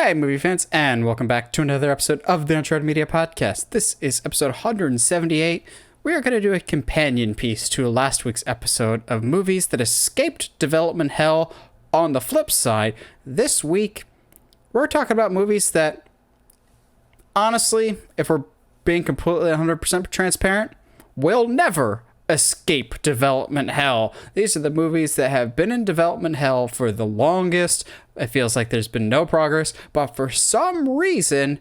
Hi, movie fans, and welcome back to another episode of the Uncharted Media Podcast. This is episode 178. We are going to do a companion piece to last week's episode of movies that escaped development hell. On the flip side, this week, we're talking about movies that, honestly, if we're being completely 100% transparent, will never escape development hell. These are the movies that have been in development hell for the longest. It feels like there's been no progress, but for some reason,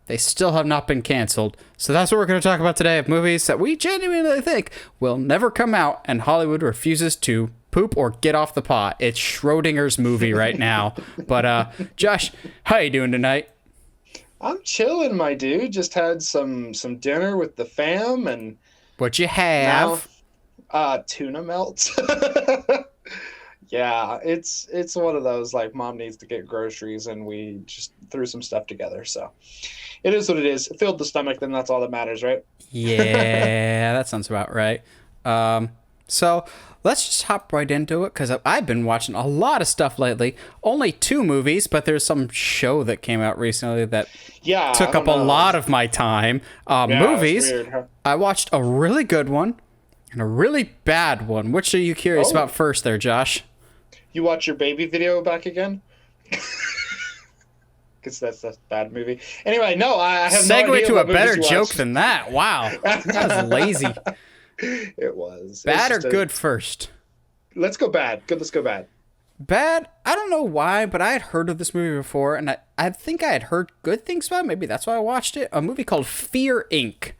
they still have not been canceled. So that's what we're going to talk about today, of movies that we genuinely think will never come out, and Hollywood refuses to poop or get off the pot. It's Schrodinger's movie right now. But Josh, how you doing tonight? I'm chilling, my dude. Just had some dinner with the fam, and what you have? Now, tuna melts. Yeah, it's one of those, like, mom needs to get groceries and we just threw some stuff together. So it is what it is. It filled the stomach, then that's all that matters, right? Yeah, that sounds about right. So let's just hop right into it, because I've been watching a lot of stuff lately. Only 2 movies, but there's some show that came out recently that took up a lot of my time. Movies. Weird, huh? I watched a really good one and a really bad one. Which are you curious about first there, Josh? You watch your baby video back again? Because that's a bad movie. Anyway, no, I have no idea to what a better movies you joke watch. than that. Wow. That was lazy. It was. Bad or It's just good first? Let's go bad. Good, let's go bad. Bad? I don't know why, but I had heard of this movie before, and I think I had heard good things about it. Maybe that's why I watched it. A movie called Fear Inc.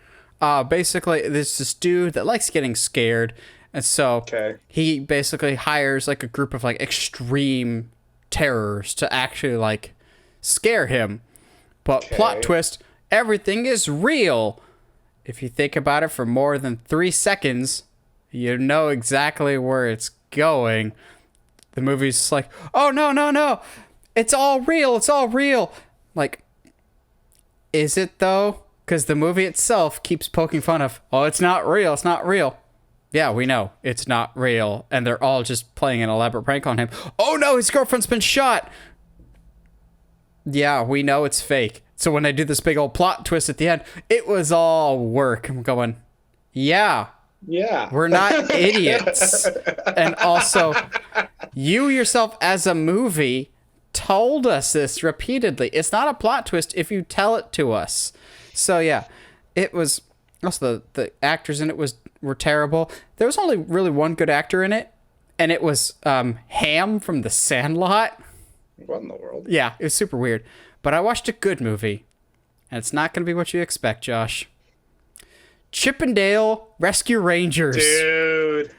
Basically, there's this dude that likes getting scared, and so he basically hires like a group of like extreme terrors to actually like scare him. But plot twist, everything is real. If you think about it for more than 3 seconds, you know exactly where it's going. The movie's just like, oh, no. It's all real. It's all real. Like, is it though? Because the movie itself keeps poking fun of, oh, it's not real. It's not real. Yeah, we know it's not real. And they're all just playing an elaborate prank on him. Oh, no, his girlfriend's been shot. Yeah, we know it's fake. So when I do this big old plot twist at the end, it was all work. I'm going, yeah, we're not idiots. And also, you yourself as a movie told us this repeatedly. It's not a plot twist if you tell it to us. So yeah, it was. Also, the actors in it were terrible. There was only really one good actor in it, and it was Ham from The Sandlot. What in the world? Yeah, it was super weird. But I watched a good movie, and it's not going to be what you expect, Josh. Chip 'n Dale Rescue Rangers. Dude,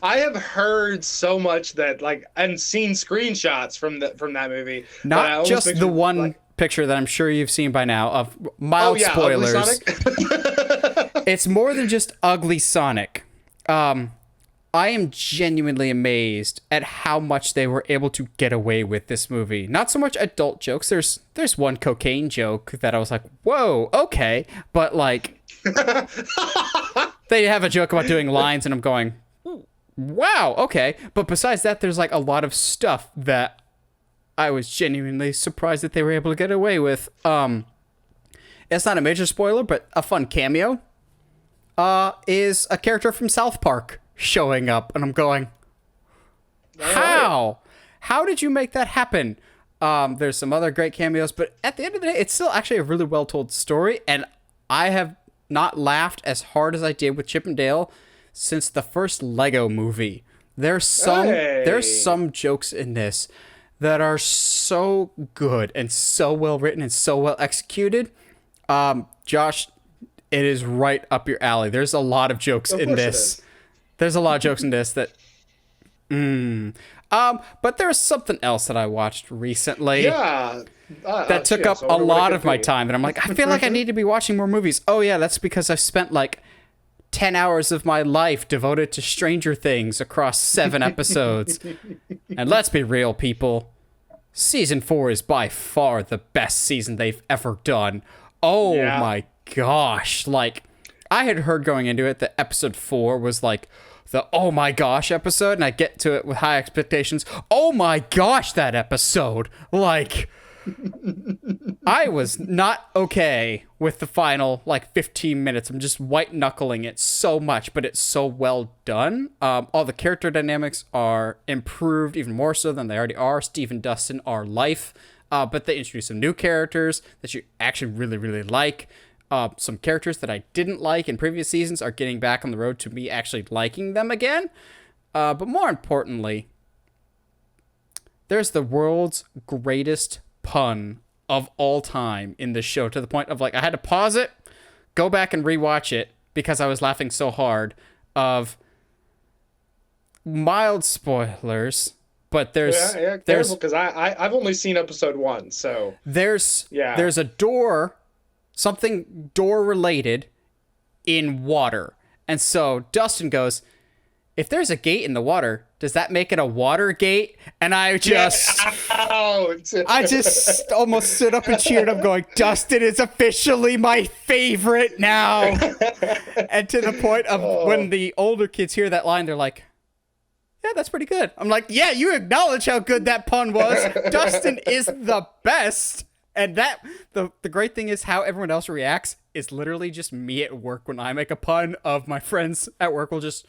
I have heard so much that, like, and seen screenshots from that movie. Not just the one picture that I'm sure you've seen by now of mild spoilers. Ugly Sonic? It's more than just ugly Sonic. I am genuinely amazed at how much they were able to get away with this movie. Not so much adult jokes. There's one cocaine joke that I was like, whoa, okay. But like, they have a joke about doing lines and I'm going, wow, okay. But besides that, there's like a lot of stuff that I was genuinely surprised that they were able to get away with. It's not a major spoiler, but a fun cameo is a character from South Park showing up, and I'm going, how? How did you make that happen? There's some other great cameos, but at the end of the day, it's still actually a really well-told story, and I have not laughed as hard as I did with Chip 'n Dale since the first Lego movie. There's some jokes in this that are so good and so well written and so well executed. Josh, it is right up your alley. There's a lot of jokes in this. There's a lot of jokes in this that, but there's something else that I watched recently. That took up a lot of my time, and I'm like, I feel like I need to be watching more movies. Oh yeah, that's because I've spent like 10 hours of my life devoted to Stranger Things across 7 episodes. And let's be real, people. Season 4 is by far the best season they've ever done. Oh my gosh. Like, I had heard going into it that episode 4 was like the oh my gosh episode, and I get to it with high expectations. Oh my gosh, that episode. Like, I was not okay with the final, like, 15 minutes. I'm just white-knuckling it so much, but it's so well done. All the character dynamics are improved even more so than they already are. Steve and Dustin are life, but they introduce some new characters that you actually really, really like. Some characters that I didn't like in previous seasons are getting back on the road to me actually liking them again. But more importantly, there's the world's greatest pun of all time in this show, to the point of, like, I had to pause it, go back and rewatch it because I was laughing so hard. Of mild spoilers, but there's because I've only seen episode 1, so there's a door, something door related in water, and so Dustin goes, if there's a gate in the water, does that make it a water gate? And I just almost stood up and cheered. I'm going, Dustin is officially my favorite now. And to the point of when the older kids hear that line, they're like, yeah, that's pretty good. I'm like, yeah, you acknowledge how good that pun was. Dustin is the best. And that the great thing is how everyone else reacts is literally just me at work when I make a pun. Of my friends at work will just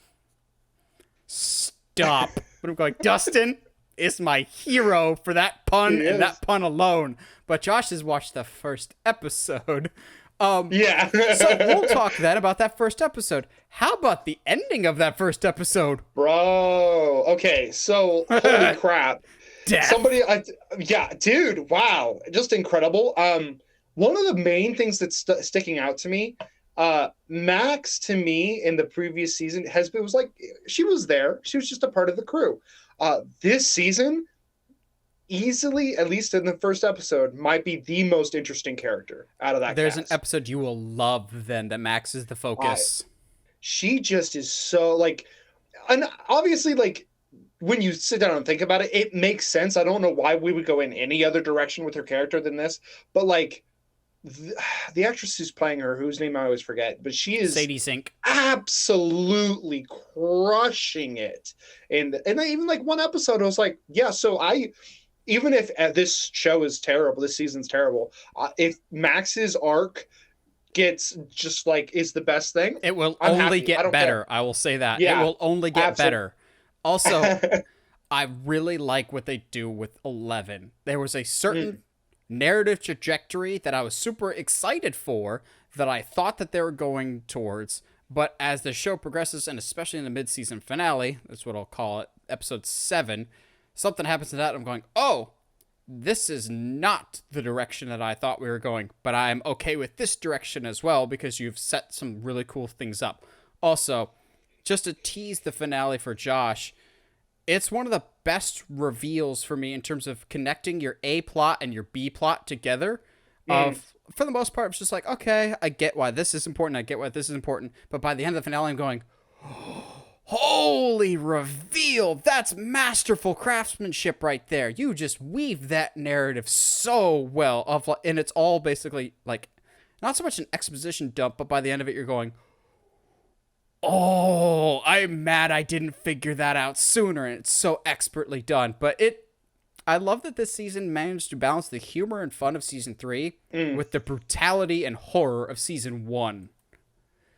stop. But I'm going, Dustin is my hero for that pun and that pun alone. But Josh has watched the first episode. So we'll talk then about that first episode. How about the ending of that first episode? Bro. Okay, so holy crap. Death. Dude, wow. Just incredible. One of the main things that's sticking out to me, Max, to me, in the previous season was like, she was there. She was just a part of the crew. This season, easily, at least in the first episode, might be the most interesting character out of that There's cast. an episode you will love then that Max is the focus. She just is so, like, and obviously, like, when you sit down and think about it, it makes sense. I don't know why we would go in any other direction with her character than this, but, like, the actress who's playing her, whose name I always forget, but she is Sadie Sink, absolutely crushing it. And even, like, one episode, I was like, yeah, so even if this show is terrible, this season's terrible, if Max's arc gets just, like, is the best thing, it will I'm only happy. get better. I will say that. Yeah, it will only get absolutely. better. Also, I really like what they do with 11. There was a certain narrative trajectory that I was super excited for, that I thought that they were going towards. But as the show progresses, and especially in the mid-season finale, that's what I'll call it, episode 7, something happens to that. I'm going, oh, this is not the direction that I thought we were going. But I'm okay with this direction as well, because you've set some really cool things up. Also, just to tease the finale for Josh, it's one of the best reveals for me in terms of connecting your A plot and your B plot together. For the most part, it's just like, okay, I get why this is important. I get why this is important. But by the end of the finale, I'm going, holy reveal. That's masterful craftsmanship right there. You just weave that narrative so well. And it's all basically, like, not so much an exposition dump, but by the end of it, you're going, oh, I'm mad I didn't figure that out sooner, and it's so expertly done. But I love that this season managed to balance the humor and fun of season 3 with the brutality and horror of season 1.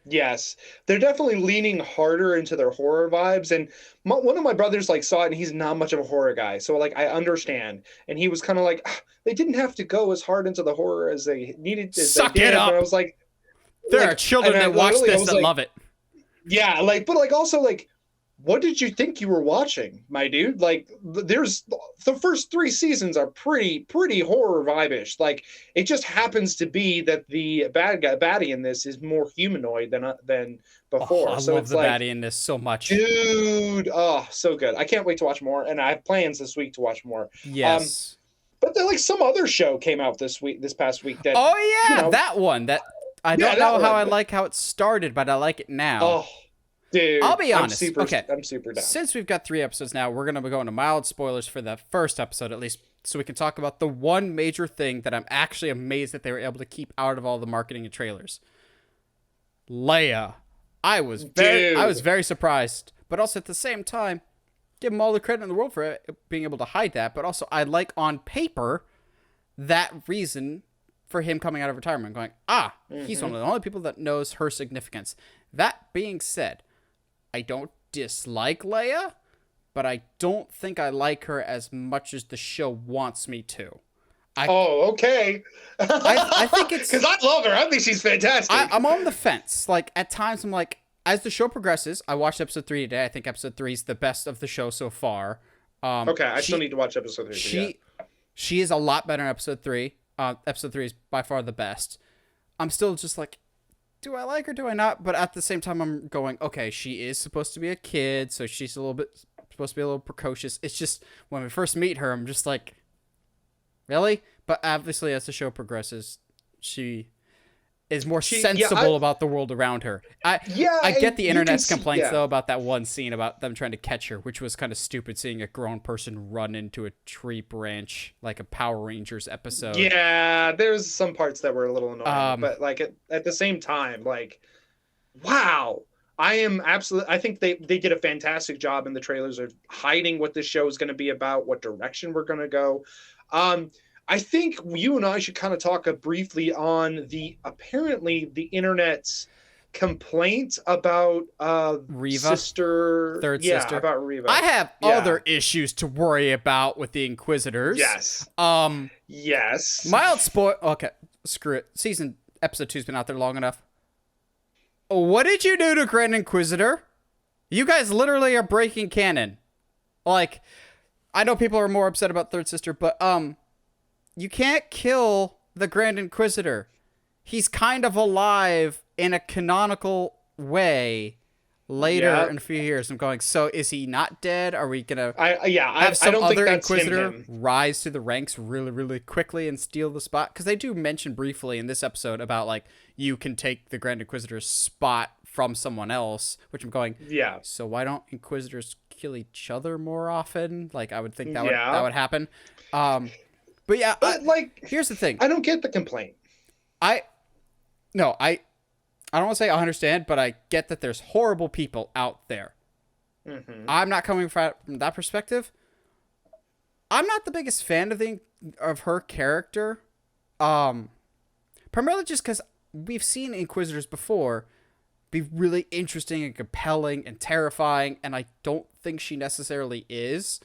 Yes, they're definitely leaning harder into their horror vibes. And one of my brothers, like, saw it, and he's not much of a horror guy, so, like, I understand. And he was kind of like, they didn't have to go as hard into the horror as they needed. Suck it up. And I was like, there are children that watch this that love it. Yeah, like, but, like, also, like, what did you think you were watching, my dude? Like, there's the first 3 seasons are pretty horror vibe-ish. Like, it just happens to be that the baddie in this is more humanoid than before. I so love it's the like, baddie in this so much, dude. Oh, so good. I can't wait to watch more, and I have plans this week to watch more. Yes, but then, like, some other show came out this past week that. Oh yeah, that one that I don't know how I like how it started, but I like it now. Oh. Dude, I'll be honest. I'm super down. Since we've got 3 episodes now, we're going to go into mild spoilers for the first episode, at least, so we can talk about the one major thing that I'm actually amazed that they were able to keep out of all the marketing and trailers. Leia. I was very surprised, but also at the same time, give them all the credit in the world for being able to hide that. But also, I like on paper that reason for him coming out of retirement, going, he's one of the only people that knows her significance. That being said, I don't dislike Leia, but I don't think I like her as much as the show wants me to. Okay. I think it's... Because I love her. I think she's fantastic. I'm on the fence. Like, at times I'm like, as the show progresses, I watched episode 3 today. I think episode 3 is the best of the show so far. Okay, I still need to watch episode 3. She is a lot better in episode 3. Episode 3 is by far the best. I'm still just like, do I like her? Do I not? But at the same time, I'm going, okay, she is supposed to be a kid, so she's supposed to be a little precocious. It's just, when we first meet her, I'm just like, really? But obviously, as the show progresses, she is more sensible about the world around her. I get the internet's complaints, though, about that one scene about them trying to catch her, which was kind of stupid, seeing a grown person run into a tree branch like a Power Rangers episode. Yeah, there's some parts that were a little annoying, but like at the same time, like, wow. I think they did a fantastic job in the trailers of hiding what this show is going to be about, what direction we're going to go. I think you and I should kind of talk briefly on apparently the internet's complaint about Reva, third sister, about Reva. I have other issues to worry about with the Inquisitors. Yes. Yes. Mild spoil. Okay, screw it. Episode 2's been out there long enough. What did you do to Grand Inquisitor? You guys literally are breaking canon. Like, I know people are more upset about third sister, but you can't kill the Grand Inquisitor. He's kind of alive in a canonical way later in a few years. I'm going, so is he not dead? Are we going to have some other Inquisitor rise to the ranks really, really quickly and steal the spot? Because they do mention briefly in this episode about, like, you can take the Grand Inquisitor's spot from someone else, which I'm going, so why don't Inquisitors kill each other more often? Like, I would think that would happen. But yeah, here's the thing. I don't get the complaint. I don't want to say I understand, but I get that there's horrible people out there. Mm-hmm. I'm not coming from that perspective. I'm not the biggest fan of her character. Primarily just because we've seen Inquisitors before be really interesting and compelling and terrifying, and I don't think she necessarily is.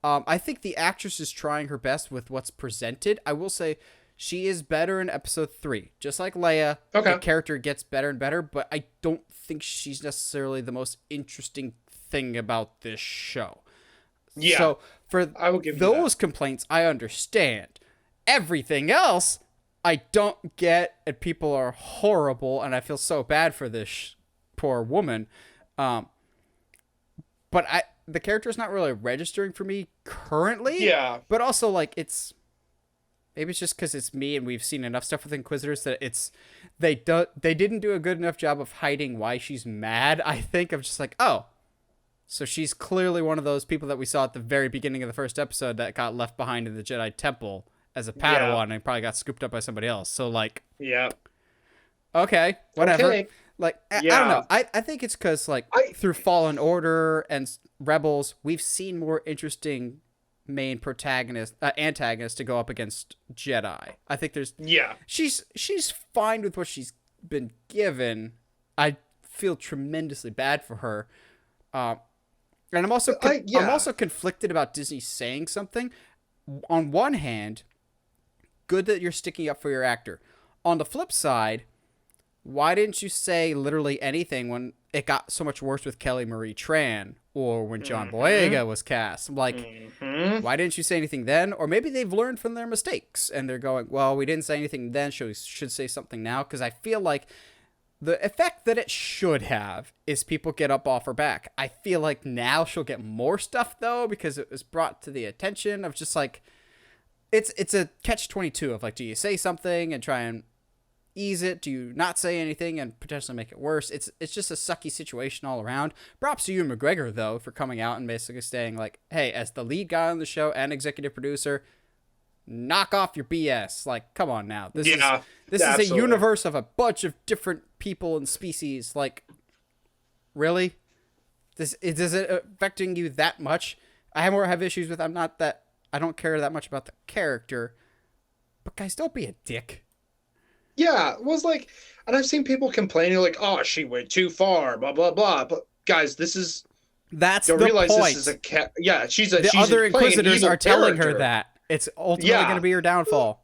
I think the actress is trying her best with what's presented. I will say she is better in episode 3. Just like Leia, the character gets better and better, but I don't think she's necessarily the most interesting thing about this show. Yeah. So for those complaints, I understand. Everything else, I don't get, and people are horrible, and I feel so bad for this poor woman. But the character is not really registering for me currently. Yeah. But also, like, maybe it's just because it's me and we've seen enough stuff with Inquisitors that they didn't do a good enough job of hiding why she's mad. I think I'm just like, oh, so she's clearly one of those people that we saw at the very beginning of the first episode that got left behind in the Jedi Temple as a Padawan and probably got scooped up by somebody else. So, like, okay, whatever. Okay. Like, I don't know. I think it's because, like, through Fallen Order and Rebels, we've seen more interesting main antagonists to go up against Jedi. I think there's... Yeah. She's fine with what she's been given. I feel tremendously bad for her. And I'm also I'm also conflicted about Disney saying something. On one hand, good that you're sticking up for your actor. On the flip side, why didn't you say literally anything when it got so much worse with Kelly Marie Tran or when John Boyega was cast? Like, why didn't you say anything then? Or maybe they've learned from their mistakes and they're going, well, we didn't say anything then, so we should say something now. Because I feel like the effect that it should have is people get up off her back. I feel like now she'll get more stuff, though, because it was brought to the attention of just like, it's a catch-22 of like, do you say something and try and ease it? Do you not say anything and potentially make it worse? It's just a sucky situation all around. Props to Ewan McGregor, though, for coming out and basically saying, like, hey, as the lead guy on the show and executive producer, knock off your BS. Like, come on now. This is a universe of a bunch of different people and species. Like, really? Is it affecting you that much? I have issues with I don't care that much about the character. but guys, don't be a dick. Yeah, it was like, and I've seen people complaining like, "Oh, she went too far," blah blah blah. But guys, That's don't the realize point. this is a cat. Yeah, she's The other playing an Inquisitors evil are telling her character. that it's ultimately going to be her downfall.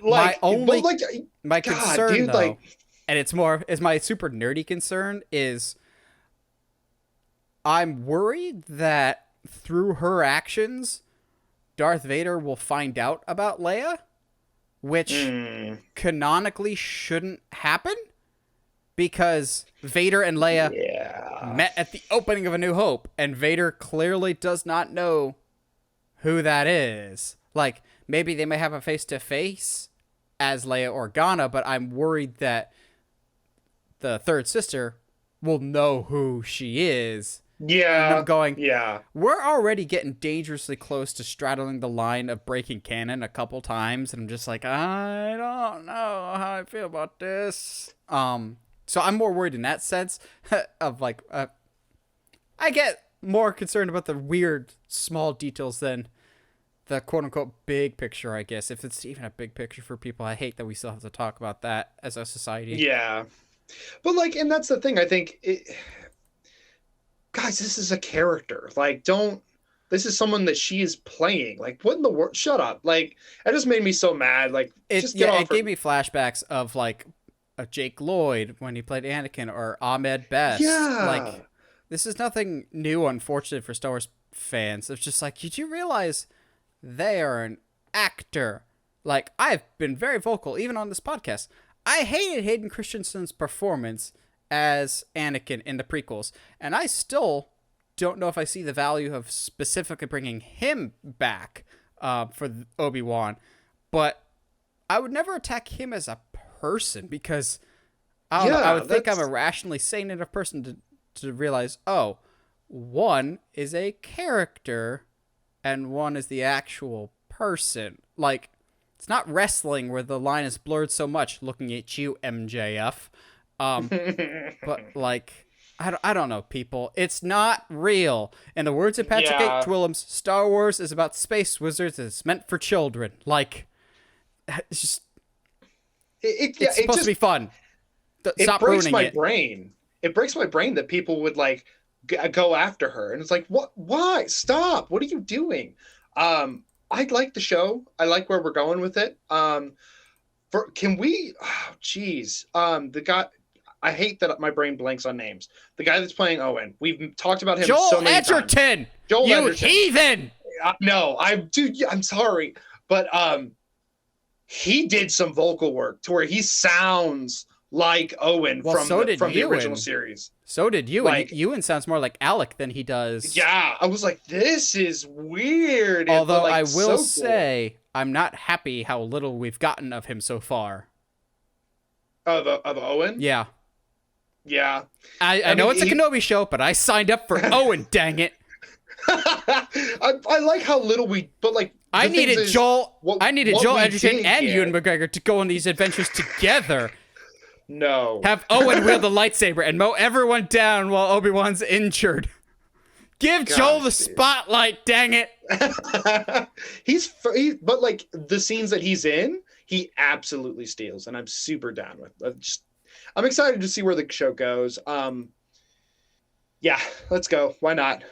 Like, My God, concern dude, though, like, and it's my super nerdy concern is, I'm worried that through her actions, Darth Vader will find out about Leia, which canonically shouldn't happen because Vader and Leia met at the opening of A New Hope, and Vader clearly does not know who that is. Like, maybe they may have a face-to-face as Leia Organa, but I'm worried that the third sister will know who she is. Yeah. And I'm going, yeah. We're already getting dangerously close to straddling the line of breaking canon a couple times, and I'm just like, I don't know how I feel about this. So I'm more worried in that sense of like, I get more concerned about the weird small details than the quote-unquote big picture, I guess, if it's even a big picture for people. I hate that we still have to talk about that as a society. Yeah. But like, and that's the thing, I think guys, this is a character. Like, this is someone that she is playing. Like, what in the world? Shut up. Like, that just made me so mad. Like, just get off it gave me flashbacks of like Jake Lloyd when he played Anakin, or Ahmed Best. Yeah. Like, this is nothing new, unfortunately, for Star Wars fans. It's just like, did you realize they are an actor? Like, I've been very vocal, even on this podcast. I hated Hayden Christensen's performance as Anakin in the prequels, and I still don't know if I see the value of specifically bringing him back for Obi-Wan, but I would never attack him as a person, because I don't know, I would think I'm a rationally sane enough person to realize, oh, one is a character and one is the actual person. Like, it's not wrestling where the line is blurred so much, looking at you, MJF. But like, I don't know, people. It's not real. In the words of Patrick H. Willems, Star Wars is about space wizards. It's meant for children. Like, it's just, it's supposed to be fun. Stop ruining it. Breaks my brain. It breaks my brain that people would like go after her, and it's like, what? Why? Stop! What are you doing? I like the show. I like where we're going with it. Can we? Oh, geez. The guy. I hate that my brain blanks on names. The guy that's playing Owen. We've talked about him so many times. Joel Edgerton. Heathen. No, I'm sorry, but he did some vocal work to where he sounds like Owen from the original series. So did Ewan. Like, Ewan sounds more like Alec than he does. Yeah, I was like, this is weird. Although I will say, I'm not happy how little we've gotten of him so far. Of Owen? Yeah. Yeah. I know it's a Kenobi show, but I signed up for Owen, dang it. I like how little I needed Joel Edgerton and Ewan McGregor to go on these adventures together. No. Have Owen wield the lightsaber and mow everyone down while Obi-Wan's injured. Give Joel the spotlight, dang it. But like the scenes that he's in, he absolutely steals, and I'm super down with. I'm excited to see where the show goes. Yeah, let's go. Why not?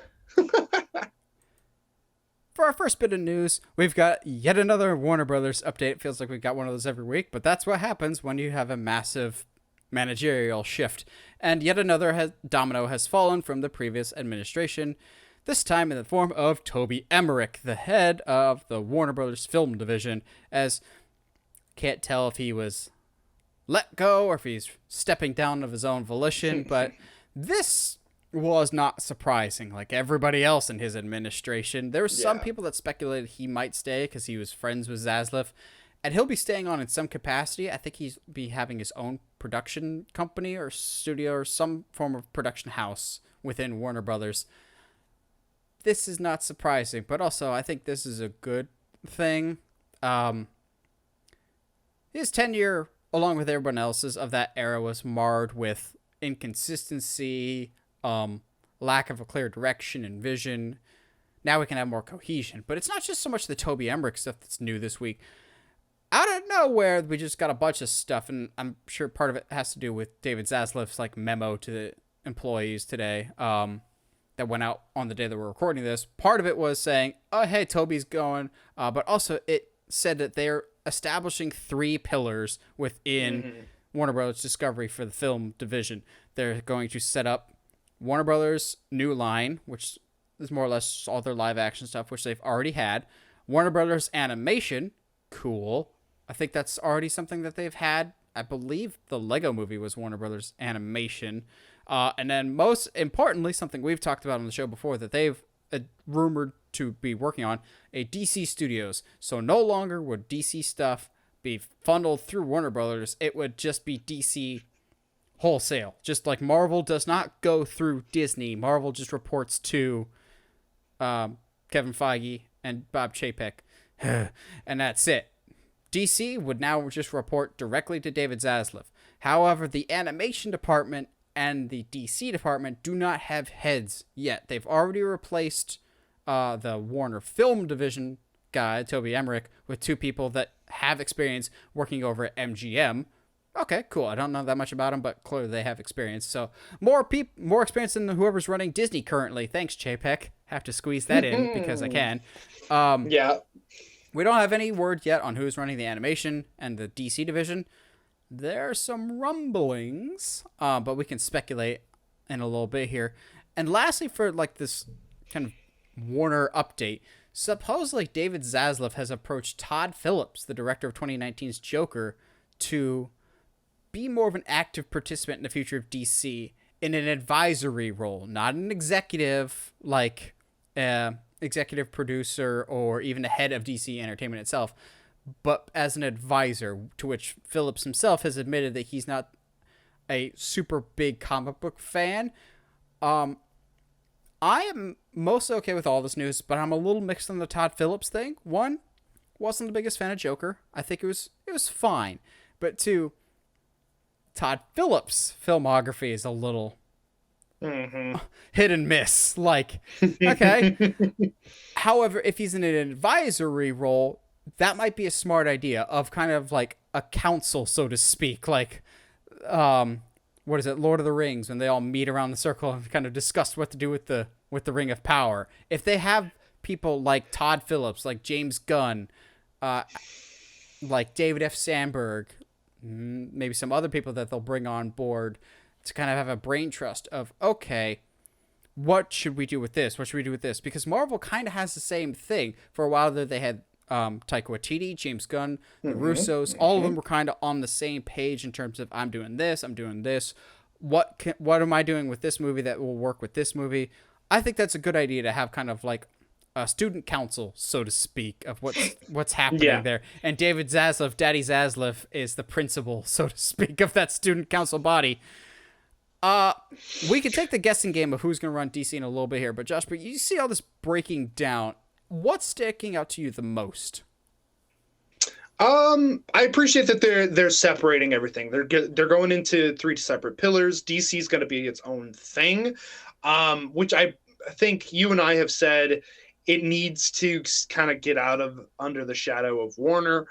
For our first bit of news, we've got yet another Warner Brothers update. It feels like we've got one of those every week, but that's what happens when you have a massive managerial shift. And yet another domino has fallen from the previous administration, this time in the form of Toby Emmerich, the head of the Warner Brothers film division, as can't tell if he was let go or if he's stepping down of his own volition, but this was not surprising. Like everybody else in his administration, there were some people that speculated he might stay because he was friends with Zaslav, and he'll be staying on in some capacity. I think he's be having his own production company or studio or some form of production house within Warner Brothers. This is not surprising, but also I think this is a good thing. His tenure, along with everyone else's of that era, was marred with inconsistency, lack of a clear direction and vision. Now we can have more cohesion. But it's not just so much the Toby Emmerich stuff that's new this week. out of nowhere, we just got a bunch of stuff, and I'm sure part of it has to do with David Zaslav's like memo to the employees today, that went out on the day that we're recording this. Part of it was saying, "Oh, hey, Toby's going," but also it said that they're establishing 3 pillars within Warner Brothers Discovery for the film division. They're going to set up Warner Brothers' new line, which is more or less all their live action stuff, which they've already had. Warner Brothers Animation, cool. I think that's already something that they've had. I believe the Lego Movie was Warner Brothers Animation. And then most importantly, something we've talked about on the show before that they've rumored to be working on, a DC Studios. So no longer would DC stuff be funneled through Warner Brothers. It would just be DC wholesale. Just like Marvel does not go through Disney. Marvel just reports to Kevin Feige and Bob Chapek. And that's it. DC would now just report directly to David Zaslav. However, the animation department and the DC department do not have heads yet. They've already replaced the Warner Film Division guy, Toby Emmerich, with 2 people that have experience working over at MGM. Okay, cool. I don't know that much about them, but clearly they have experience. So more experience than whoever's running Disney currently. Thanks, Chapek. Have to squeeze that in because I can. Yeah. We don't have any word yet on who's running the animation and the DC division. There are some rumblings, but we can speculate in a little bit here. And lastly, for like this kind of Warner update, supposedly David Zaslav has approached Todd Phillips, the director of 2019's Joker, to be more of an active participant in the future of DC in an advisory role, not an executive like executive producer or even the head of DC Entertainment itself, but as an advisor, to which Phillips himself has admitted that he's not a super big comic book fan. I am mostly okay with all this news, but I'm a little mixed on the Todd Phillips thing. 1, wasn't the biggest fan of Joker. I think it was fine. But 2, Todd Phillips' filmography is a little hit and miss. Like, okay. However, if he's in an advisory role, that might be a smart idea of kind of like a council, so to speak. Like, what is it, Lord of the Rings, when they all meet around the circle and kind of discuss what to do with the Ring of Power. If they have people like Todd Phillips, like James Gunn, like David F. Sandberg, maybe some other people that they'll bring on board to kind of have a brain trust of, okay, what should we do with this? What should we do with this? Because Marvel kind of has the same thing. For a while there, they had Taika Waititi, James Gunn, the Russos. All of them were kind of on the same page in terms of, I'm doing this. What am I doing with this movie that will work with this movie? I think that's a good idea to have kind of like a student council, so to speak, of what's happening there. And David Zaslav, Daddy Zaslav, is the principal, so to speak, of that student council body. We could take the guessing game of who's going to run DC in a little bit here, but Josh, you see all this breaking down. What's sticking out to you the most? I appreciate that they're separating everything. They're going into 3 separate pillars. DC is going to be its own thing, which I think you and I have said it needs to kind of get out of under the shadow of Warner,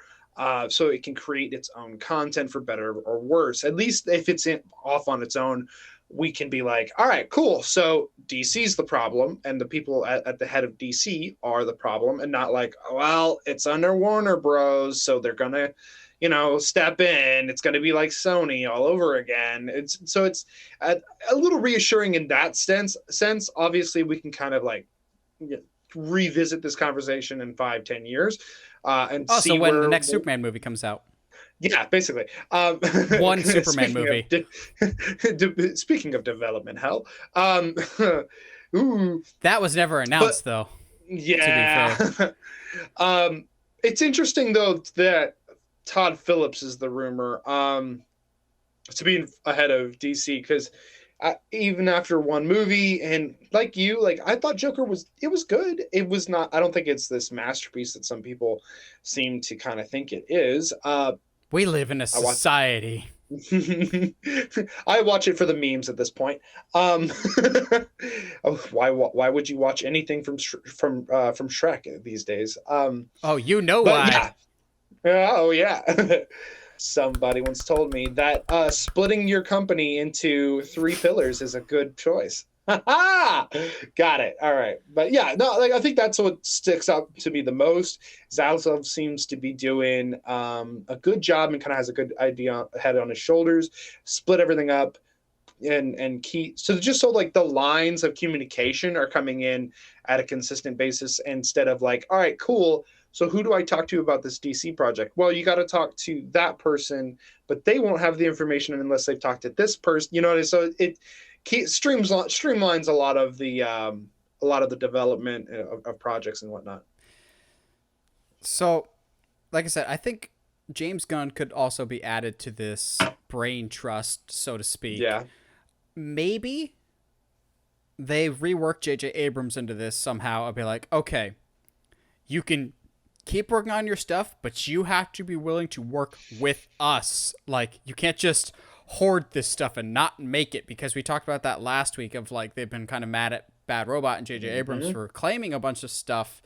so it can create its own content for better or worse. At least if it's off on its own, we can be like, all right, cool. So DC's the problem, and the people at the head of DC are the problem, and not like, well, it's under Warner Bros, so they're gonna, step in. It's gonna be like Sony all over again. It's a little reassuring in that sense. Obviously, we can kind of like revisit this conversation in 5-10 years, and see when the next Superman movie comes out. Yeah, basically. One Superman movie. Speaking of development hell, that was never announced, though. Yeah. To be fair. It's interesting though that Todd Phillips is the rumor to be ahead of DC, because even after one movie, and like I thought Joker was good. It was not. I don't think it's this masterpiece that some people seem to kind of think it is. We live in a society. I watch it for the memes at this point. Why would you watch anything from Shrek these days? Why? Oh yeah. Somebody once told me that splitting your company into three pillars is a good choice. Got it. All right. But yeah, no, like I think that's what sticks out to me the most. Zaslav seems to be doing a good job and kind of has a good idea head on his shoulders. Split everything up and key so just so like the lines of communication are coming in at a consistent basis instead of like, all right, cool, so who do I talk to about this DC project? Well, you got to talk to that person, but they won't have the information unless they've talked to this person, you know what I mean? So it streamlines a lot of the development of projects and whatnot. So, like I said, I think James Gunn could also be added to this brain trust, so to speak. Yeah. Maybe they rework J.J. Abrams into this somehow. I'll be like, okay, you can keep working on your stuff, but you have to be willing to work with us. Like, you can't just hoard this stuff and not make it, because we talked about that last week of like they've been kind of mad at Bad Robot and J.J. Abrams for claiming a bunch of stuff,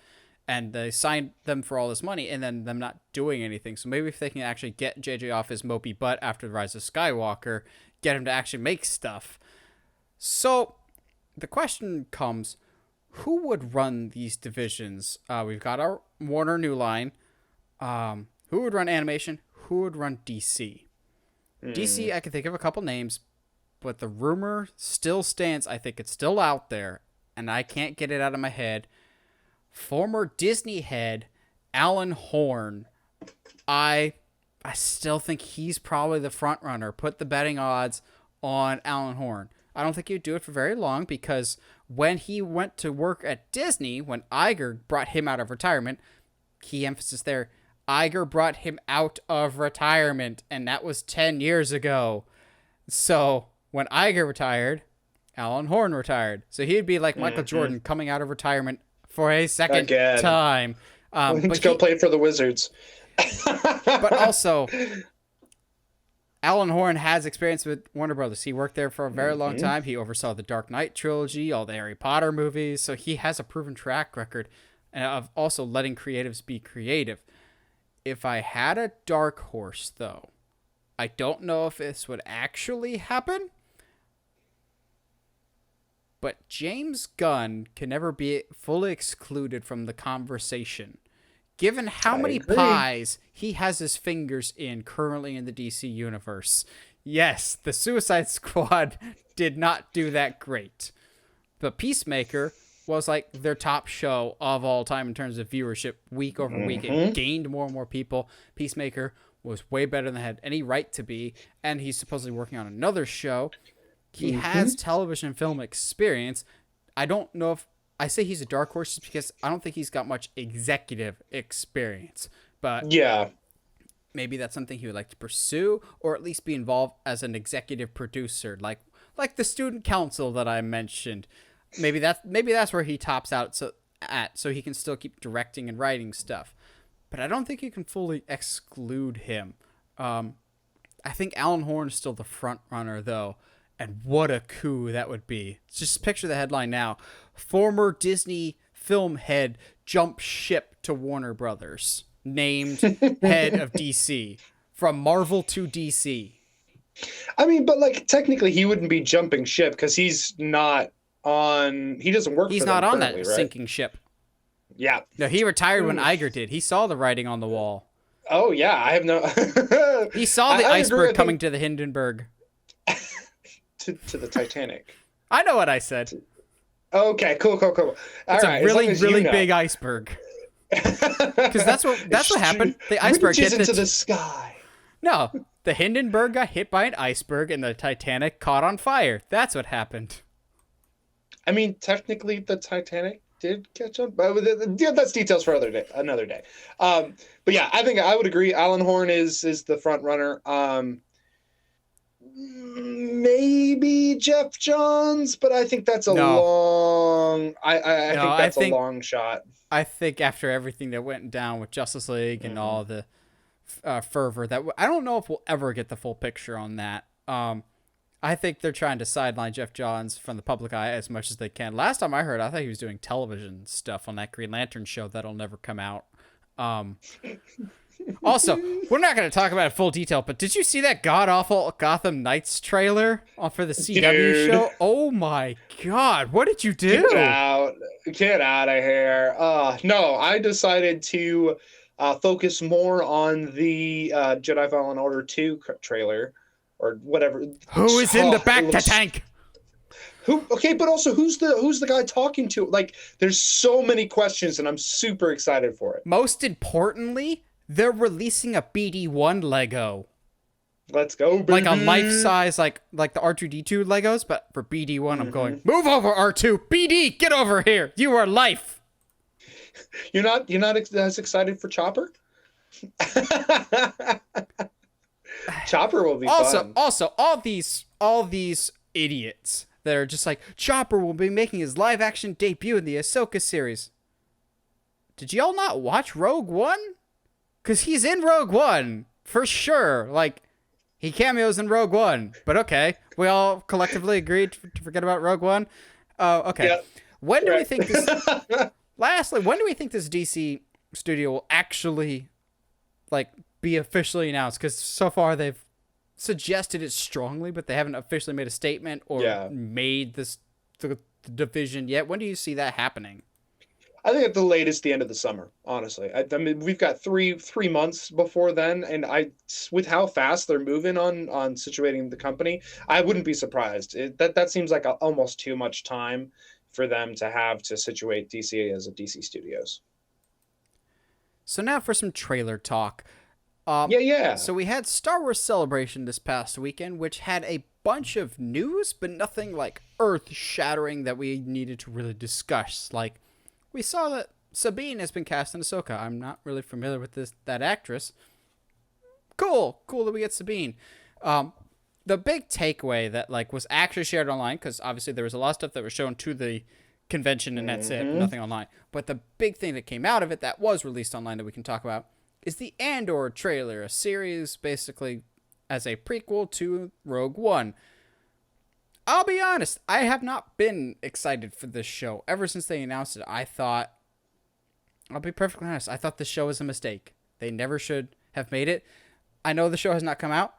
and they signed them for all this money and then them not doing anything. So maybe if they can actually get JJ off his mopey butt after the Rise of Skywalker, get him to actually make stuff. So the question comes, who would run these divisions? We've got our Warner New Line. Who would run animation? Who would run DC? DC, I can think of a couple names, but the rumor still stands. I think it's still out there, and I can't get it out of my head. Former Disney head Alan Horn. I still think he's probably the front runner. Put the betting odds on Alan Horn. I don't think he'd do it for very long, because when he went to work at Disney, when Iger brought him out of retirement, key emphasis there, Iger brought him out of retirement, and that was 10 years ago. So when Iger retired, Alan Horn retired. So he'd be like Michael Jordan coming out of retirement for a second time. But go play for the Wizards. But also, Alan Horn has experience with Warner Brothers. He worked there for a very long time. He oversaw the Dark Knight trilogy, all the Harry Potter movies. So he has a proven track record of also letting creatives be creative. If I had a dark horse, though, I don't know if this would actually happen, but James Gunn can never be fully excluded from the conversation, given how many pies he has his fingers in currently in the DC universe. Yes, the Suicide Squad did not do that great, but Peacemaker was like their top show of all time in terms of viewership week over week. It gained more and more people. Peacemaker was way better than it had any right to be, and he's supposedly working on another show. He has television and film experience. I don't know if I say he's a dark horse because I don't think he's got much executive experience, but yeah, maybe that's something he would like to pursue, or at least be involved as an executive producer, like the student council that I mentioned. Maybe that's where he tops out so he can still keep directing and writing stuff. But I don't think you can fully exclude him. I think Alan Horn is still the front runner, though. And what a coup that would be. Just picture the headline now. Former Disney film head jumps ship to Warner Brothers. Named head of DC. From Marvel to DC. I mean, but like technically he wouldn't be jumping ship because he's not on. He doesn't work. He's for not them on that right? sinking ship. Yeah. No, he retired when Iger did. He saw the writing on the wall. Oh yeah, I have no. He saw the iceberg coming to the Hindenburg. To the Titanic. I know what I said. Okay, cool. It's a really big iceberg. Because that's what happened. The iceberg hit into the sky. No, the Hindenburg got hit by an iceberg, and the Titanic caught on fire. That's what happened. I mean, technically, the Titanic did catch on, but that's details for another day. But yeah, I think I would agree. Alan Horn is the front runner. Maybe Jeff Johns, but I think that's a long shot. I think after everything that went down with Justice League and all the fervor, that I don't know if we'll ever get the full picture on that. I think they're trying to sideline Jeff Johns from the public eye as much as they can. Last time I heard, I thought he was doing television stuff on that Green Lantern show that'll never come out. Also, we're not going to talk about it in full detail, but did you see that god-awful Gotham Knights trailer for the CW show? Oh my god, what did you do? Get out of here. No, I decided to focus more on the Jedi Fallen Order 2 trailer, or whatever. Who is in the back to tank? Okay, but also who's the guy talking to? Like, there's so many questions, and I'm super excited for it. Most importantly, they're releasing a BD1 Lego. Let's go, baby. Like a life-size, like the R2-D2 Legos, but for BD1, I'm going, move over, R2! BD, get over here! You are life! You're not as excited for Chopper? Chopper will be fun. Also, all these idiots that are just like, Chopper will be making his live-action debut in the Ahsoka series. Did y'all not watch Rogue One? Because he's in Rogue One, for sure. Like, he cameos in Rogue One. But okay, we all collectively agreed to forget about Rogue One. Okay. Yeah. When do we think this... Lastly, when do we think this DC studio will actually, like, be officially announced? Because so far they've suggested it strongly, but they haven't officially made a statement or made the division yet. When do you see that happening? I think at the latest, the end of the summer. Honestly, I mean, we've got three months before then, and with how fast they're moving on situating the company, I wouldn't be surprised. That seems like almost too much time for them to have to situate DC as a DC Studios. So now for some trailer talk. So we had Star Wars Celebration this past weekend, which had a bunch of news, but nothing like earth-shattering that we needed to really discuss. Like, we saw that Sabine has been cast in Ahsoka. I'm not really familiar with that actress. Cool that we get Sabine. The big takeaway that like was actually shared online, because obviously there was a lot of stuff that was shown to the convention and that's it, nothing online. But the big thing that came out of it that was released online that we can talk about is the Andor trailer, a series basically as a prequel to Rogue One. I'll be honest, I have not been excited for this show. Ever since they announced it, I'll be perfectly honest, I thought this show was a mistake. They never should have made it. I know the show has not come out,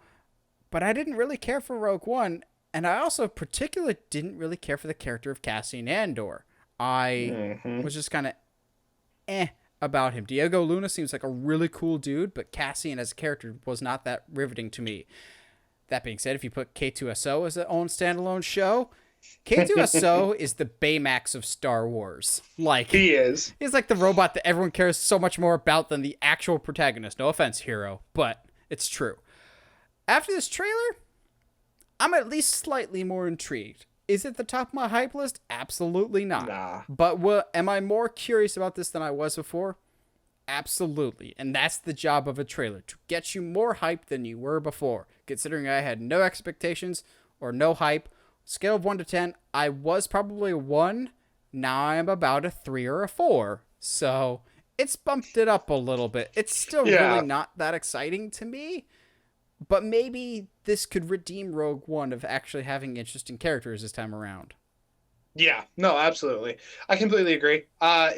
but I didn't really care for Rogue One, and I also particularly didn't really care for the character of Cassian Andor. I was just kind of about him. Diego Luna seems like a really cool dude, but Cassian as a character was not that riveting to me. That being said, if you put K2SO as its own standalone show, K2SO is the Baymax of Star Wars. Like, he is. He's like the robot that everyone cares so much more about than the actual protagonist. No offense, hero, but it's true. After this trailer, I'm at least slightly more intrigued. Is it the top of my hype list? Absolutely not. Nah. But am I more curious about this than I was before? Absolutely. And that's the job of a trailer, to get you more hype than you were before. Considering I had no expectations or no hype, scale of 1 to 10, I was probably a 1. Now I'm about a 3 or a 4. So it's bumped it up a little bit. It's still really not that exciting to me. But maybe this could redeem Rogue One of actually having interesting characters this time around. Yeah, no, absolutely. I completely agree. I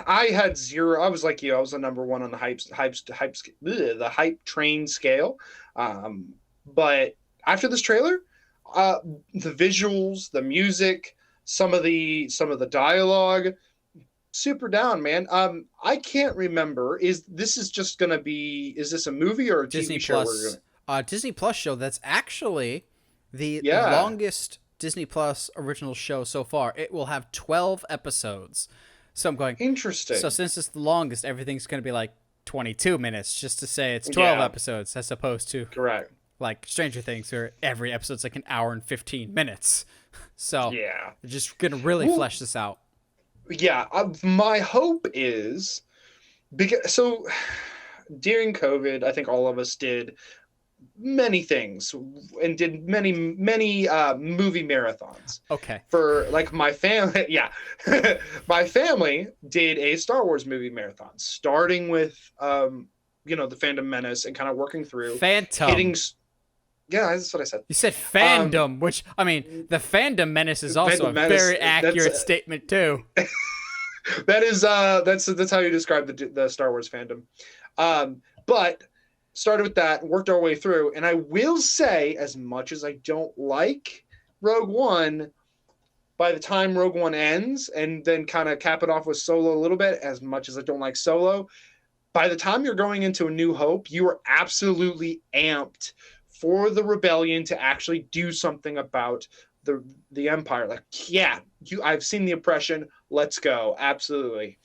had 0. I was like you. I was the number 1 on the the hype train scale. But after this trailer, the visuals, the music, some of the dialogue, super down, man. I can't remember. Is this a movie or a Disney TV show? Plus, Disney Plus show that's actually the longest Disney Plus original show so far. It will have 12 episodes. So I'm going, interesting. So since it's the longest, everything's going to be like 22 minutes just to say it's 12 episodes as opposed to correct, like Stranger Things where every episode's like an hour and 15 minutes. So they're just going to really flesh this out. Yeah, my hope is so during COVID, I think all of us did many things and did many movie marathons. Okay. For like my family, my family did a Star Wars movie marathon, starting with the Phantom Menace and kind of working through Phantom. Yeah, that's what I said. You said fandom, which, I mean, the Phantom Menace is also a very accurate statement, too. That is that's how you describe the Star Wars fandom. But started with that, worked our way through, and I will say, as much as I don't like Rogue One, by the time Rogue One ends, and then kind of cap it off with Solo a little bit, as much as I don't like Solo, by the time you're going into A New Hope, you are absolutely amped for the rebellion to actually do something about the Empire. Like, yeah, I've seen the oppression. Let's go. Absolutely.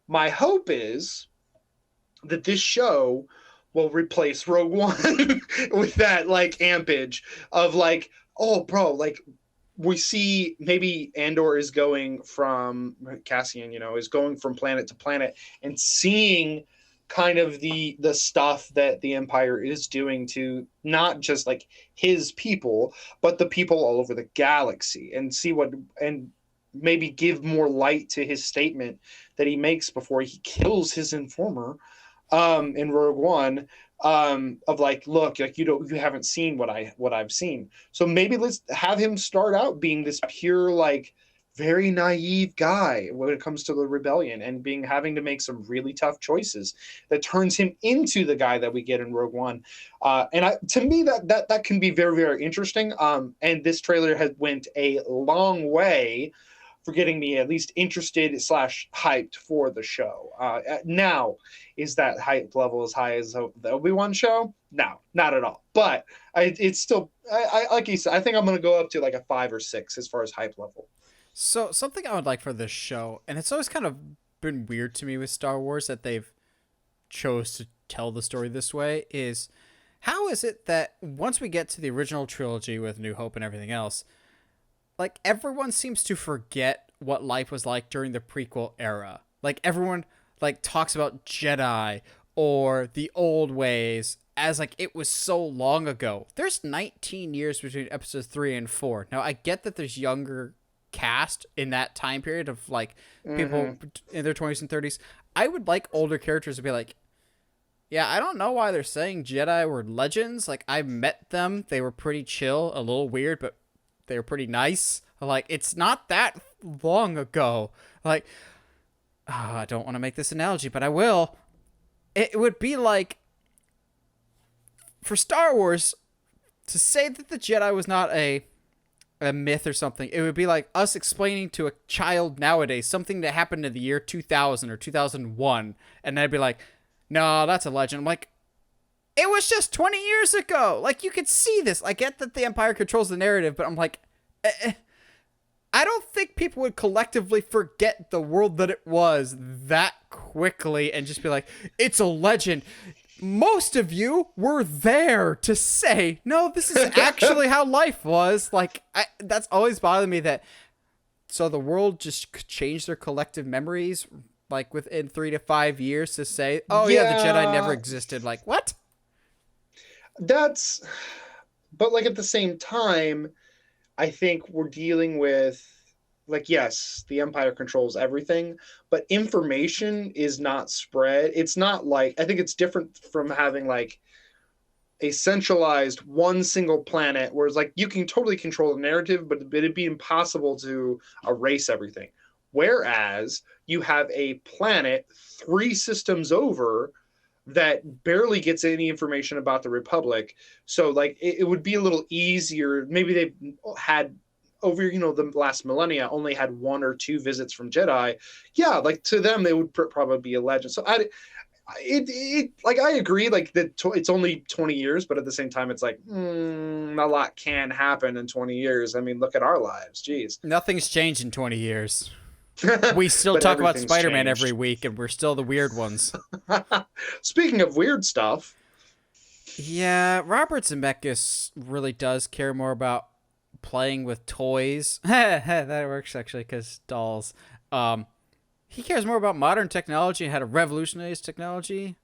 My hope is that this show will replace Rogue One with that like ampage of like, oh, bro, like we see maybe Andor is going from Cassian, is going from planet to planet and seeing kind of the stuff that the Empire is doing to not just like his people, but the people all over the galaxy, and see what, and maybe give more light to his statement that he makes before he kills his informer in Rogue One, of like, look, like you haven't seen what I've seen. So maybe let's have him start out being this pure, like very naive guy when it comes to the rebellion, and having to make some really tough choices that turns him into the guy that we get in Rogue One. To me, that can be very, very interesting. And this trailer has went a long way for getting me at least interested / hyped for the show. Now, is that hype level as high as the Obi-Wan show? No, not at all. But it's still, I like you said, I think I'm going to go up to like a 5 or 6 as far as hype level. So something I would like for this show, and it's always kind of been weird to me with Star Wars that they've chose to tell the story this way, is how is it that once we get to the original trilogy with New Hope and everything else, like everyone seems to forget what life was like during the prequel era. Like everyone like talks about Jedi or the old ways as like it was so long ago. There's 19 years between episodes 3 and 4. Now I get that there's younger cast in that time period of like people in their 20s and 30s. I would like older characters to be like, yeah, I don't know why they're saying Jedi were legends. Like I met them. They were pretty chill, a little weird, but they were pretty nice. Like, it's not that long ago. Like, I don't want to make this analogy, but I will. It would be like, for Star Wars, to say that the Jedi was not a myth or something, it would be like us explaining to a child nowadays something that happened in the year 2000 or 2001, and they'd be like, no, that's a legend. I'm like, it was just 20 years ago. Like, you could see this. I get that the Empire controls the narrative, but I'm like, I don't think people would collectively forget the world that it was that quickly and just be like, it's a legend. Most of you were there to say, no, this is actually how life was. Like, that's always bothered me that, so the world just changed their collective memories, like within 3 to 5 years to say, oh yeah, the Jedi never existed. Like, what? But like at the same time, I think we're dealing with, like, yes, the Empire controls everything, but information is not spread. It's not like, I think it's different from having like a centralized one single planet, whereas like you can totally control the narrative, but it'd be impossible to erase everything. Whereas you have a planet 3 systems over that barely gets any information about the Republic. So like it would be a little easier. Maybe they've had over, the last millennia only had 1 or 2 visits from Jedi. Yeah, like to them they would probably be a legend. So I agree, like that it's only 20 years, but at the same time it's like a lot can happen in 20 years. I mean, look at our lives. Jeez. Nothing's changed in 20 years. We still talk about Spider-Man every week, and we're still the weird ones. Speaking of weird stuff. Yeah, Robert Zemeckis really does care more about playing with toys. That works, actually, because dolls. He cares more about modern technology and how to revolutionize technology.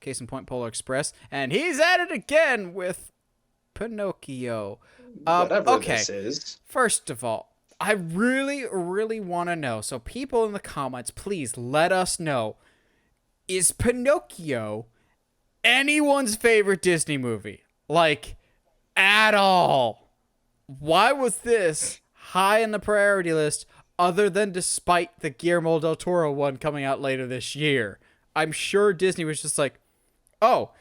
Case in point, Polar Express. And he's at it again with Pinocchio. Whatever this is. First of all, I really, really want to know. So people in the comments, please let us know. Is Pinocchio anyone's favorite Disney movie? Like, at all? Why was this high on the priority list other than despite the Guillermo del Toro one coming out later this year. I'm sure Disney was just like, oh,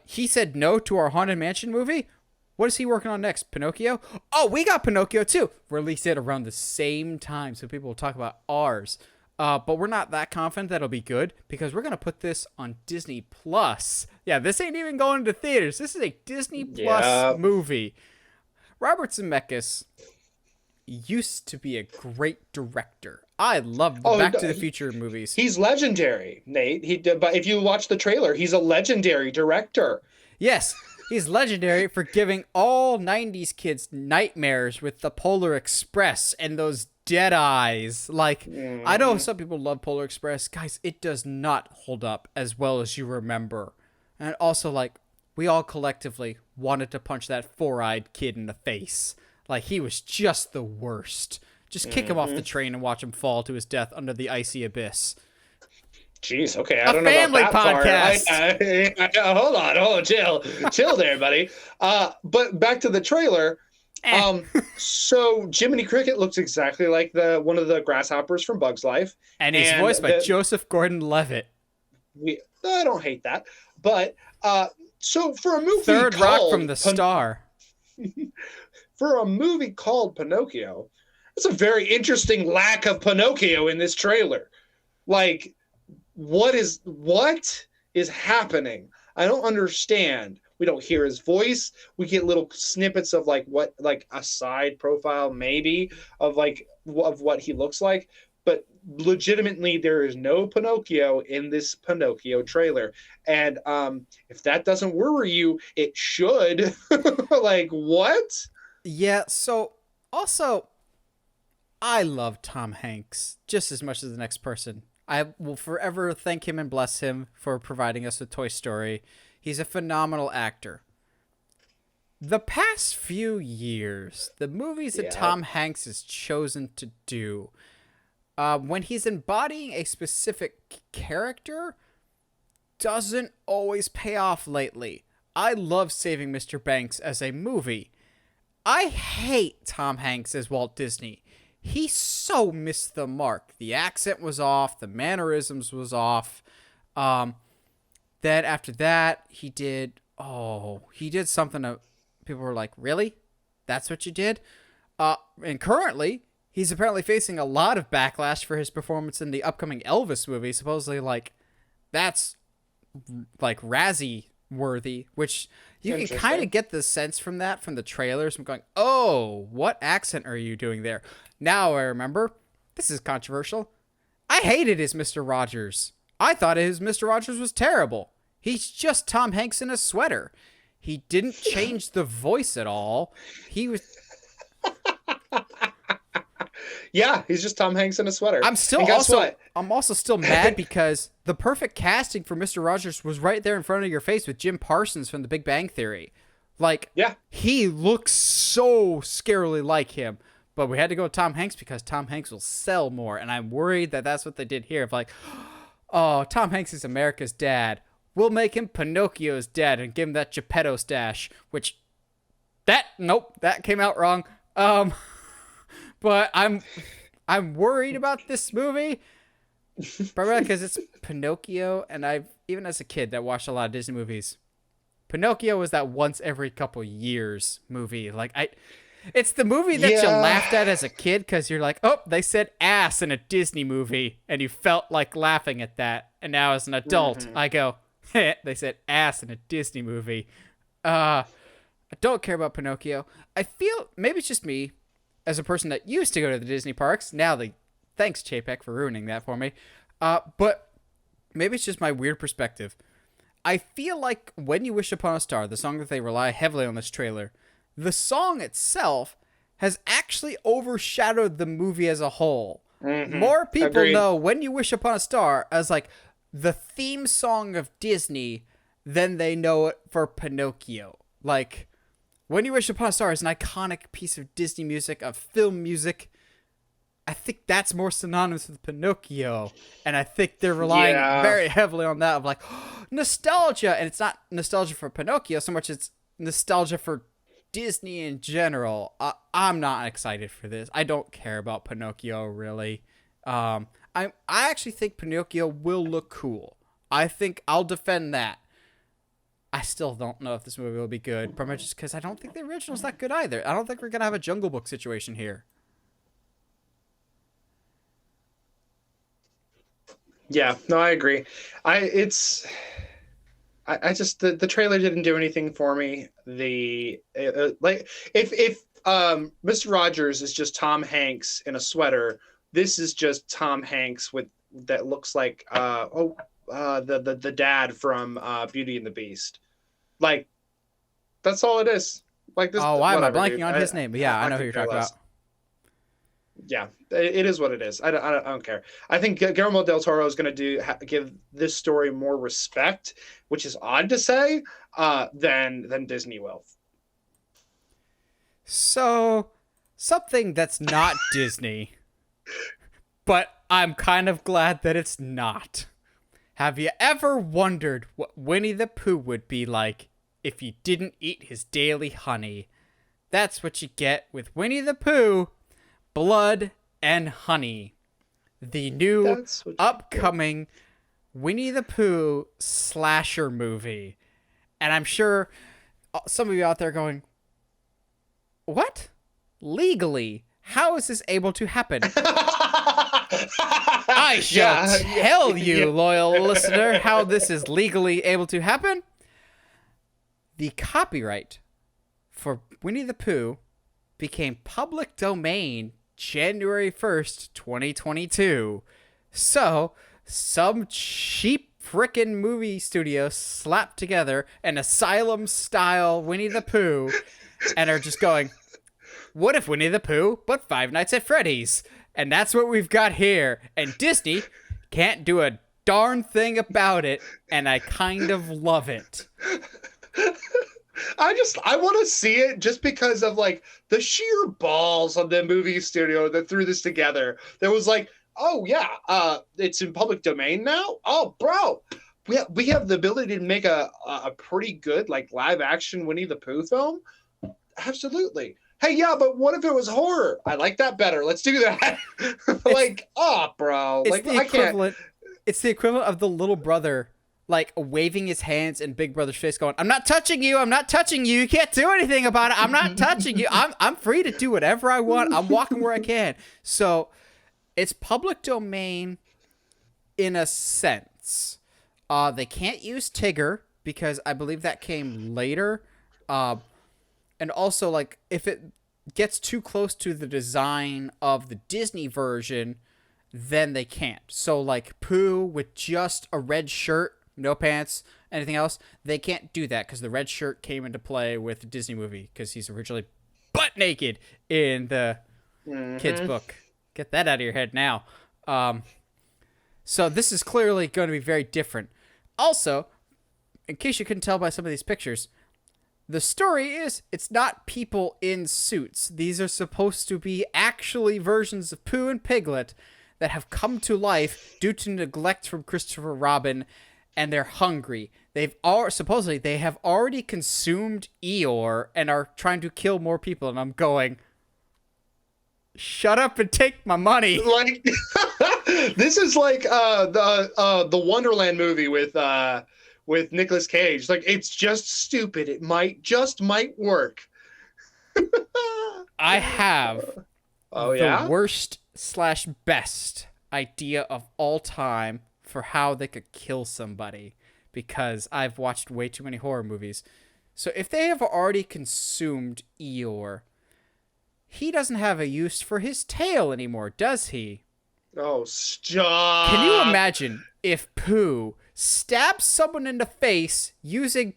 he said no to our Haunted Mansion movie? What is he working on next? Pinocchio? Oh, we got Pinocchio too. Release it around the same time so people will talk about ours. But we're not that confident that'll be good because we're going to put this on Disney Plus. Yeah, this ain't even going to theaters. This is a Disney Plus movie. Robert Zemeckis used to be a great director. I love the Back to the Future movies. He's legendary, Nate. But if you watch the trailer, he's a legendary director. Yes, he's legendary for giving all 90s kids nightmares with the Polar Express and those dead eyes. Like, I know some people love Polar Express. Guys, it does not hold up as well as you remember. And also, like, we all collectively wanted to punch that four-eyed kid in the face. Like, he was just the worst. Just kick him off the train and watch him fall to his death under the icy abyss. Jeez, okay, I don't know about that podcast. Part. Hold on, chill there, buddy. But back to the trailer. So Jiminy Cricket looks exactly like one of the grasshoppers from Bug's Life, and he's voiced by Joseph Gordon-Levitt. I don't hate that, but so for a movie Third Rock from the Star. For a movie called Pinocchio, it's a very interesting lack of Pinocchio in this trailer. Like, what is happening? I don't understand. We don't hear his voice. We get little snippets of like a side profile maybe of what he looks like, but legitimately there is no Pinocchio in this Pinocchio trailer. And if that doesn't worry you, it should. Like, what? Yeah, so also I love Tom Hanks just as much as the next person. I will forever thank him and bless him for providing us with Toy Story. He's a phenomenal actor. The past few years, the movies that Tom Hanks has chosen to do, when he's embodying a specific character, doesn't always pay off lately. I love Saving Mr. Banks as a movie. I hate Tom Hanks as Walt Disney. He so missed the mark. The accent was off. The mannerisms was off. Then after that, he did something that people were like, really? That's what you did? And currently, he's apparently facing a lot of backlash for his performance in the upcoming Elvis movie. Supposedly, like, that's like Razzie worthy, which you can kind of get the sense from the trailers. I'm going, oh, what accent are you doing there? Now I remember. This is controversial. I hated his Mr. Rogers. I thought his Mr. Rogers was terrible. He's just Tom Hanks in a sweater. He didn't change the voice at all. He was... Yeah, he's just Tom Hanks in a sweater. I'm also still mad because the perfect casting for Mr. Rogers was right there in front of your face with Jim Parsons from The Big Bang Theory. Like, he looks so scarily like him. But we had to go with Tom Hanks because Tom Hanks will sell more. And I'm worried that that's what they did here. Of like, oh, Tom Hanks is America's dad. We'll make him Pinocchio's dad and give him that Geppetto stash. Which, that came out wrong. But I'm worried about this movie. Probably because it's Pinocchio. And even as a kid that watched a lot of Disney movies, Pinocchio was that once every couple years movie. Like, it's the movie that you laughed at as a kid because you're like, oh, they said ass in a Disney movie, and you felt like laughing at that. And now as an adult, I go, they said ass in a Disney movie. I don't care about Pinocchio. I feel, maybe it's just me, as a person that used to go to the Disney parks. Thanks, Chapek, for ruining that for me. But maybe it's just my weird perspective. I feel like When You Wish Upon a Star, the song that they rely heavily on this trailer, the song itself has actually overshadowed the movie as a whole. More people know When You Wish Upon a Star as like the theme song of Disney than they know it for Pinocchio. Like, When You Wish Upon a Star is an iconic piece of Disney music, of film music. I think that's more synonymous with Pinocchio. And I think they're relying very heavily on that of like, nostalgia. And it's not nostalgia for Pinocchio so much, it's nostalgia for Disney in general, I'm not excited for this. I don't care about Pinocchio really. I actually think Pinocchio will look cool. I think I'll defend that. I still don't know if this movie will be good, pretty much just because I don't think the original's that good either. I don't think we're gonna have a Jungle Book situation here. Yeah, no, I agree. I just the trailer didn't do anything for me. The like if Mr. Rogers is just Tom Hanks in a sweater, this is just Tom Hanks with that looks like the dad from Beauty and the Beast. Like that's all it is. Like this. Oh, why am I whatever, blanking dude. on his name? But yeah, I know who could you're care talking less. about. Yeah, it is what it is. I don't care. I think Guillermo del Toro is going to give this story more respect, which is odd to say, than Disney will. So, something that's not Disney, but I'm kind of glad that it's not. Have you ever wondered what Winnie the Pooh would be like if he didn't eat his daily honey? That's what you get with Winnie the Pooh, Blood and Honey. The new upcoming Winnie the Pooh slasher movie. And I'm sure some of you out there going, what? Legally? How is this able to happen? I shall tell you, loyal listener, how this is legally able to happen. The copyright for Winnie the Pooh became public domain January 1st, 2022. So, some cheap frickin' movie studio slapped together an Asylum-style Winnie the Pooh and are just going, what if Winnie the Pooh, but Five Nights at Freddy's? And that's what we've got here. And Disney can't do a darn thing about it, and I kind of love it. I want to see it just because of like the sheer balls of the movie studio that threw this together. There was like, oh yeah, it's in public domain now. Oh, bro, we have the ability to make a pretty good like live action Winnie the Pooh film. Absolutely. Hey, yeah, but what if it was horror? I like that better. Let's do that. Like, oh, bro, It's like the I can't. It's the equivalent of the little brother like waving his hands in Big Brother's face going, I'm not touching you. I'm not touching you. You can't do anything about it. I'm not touching you. I'm free to do whatever I want. I'm walking where I can. So it's public domain in a sense. They can't use Tigger because I believe that came later. And also, like, if it gets too close to the design of the Disney version, then they can't. So, like, Pooh with just a red shirt, no pants, anything else, they can't do that because the red shirt came into play with the Disney movie because he's originally butt naked in the kid's book. Get that out of your head now. So this is clearly going to be very different. Also, in case you couldn't tell by some of these pictures, the story is it's not people in suits. These are supposed to be actually versions of Pooh and Piglet that have come to life due to neglect from Christopher Robin, and they're hungry. Supposedly they have already consumed Eeyore and are trying to kill more people. And I'm going, shut up and take my money. Like this is like the Wonderland movie with Nicolas Cage. Like it's just stupid. It might work. I have the worst / best idea of all time for how they could kill somebody, because I've watched way too many horror movies. So if they have already consumed Eeyore, he doesn't have a use for his tail anymore, does he? Oh, stop. Can you imagine if Pooh stabs someone in the face using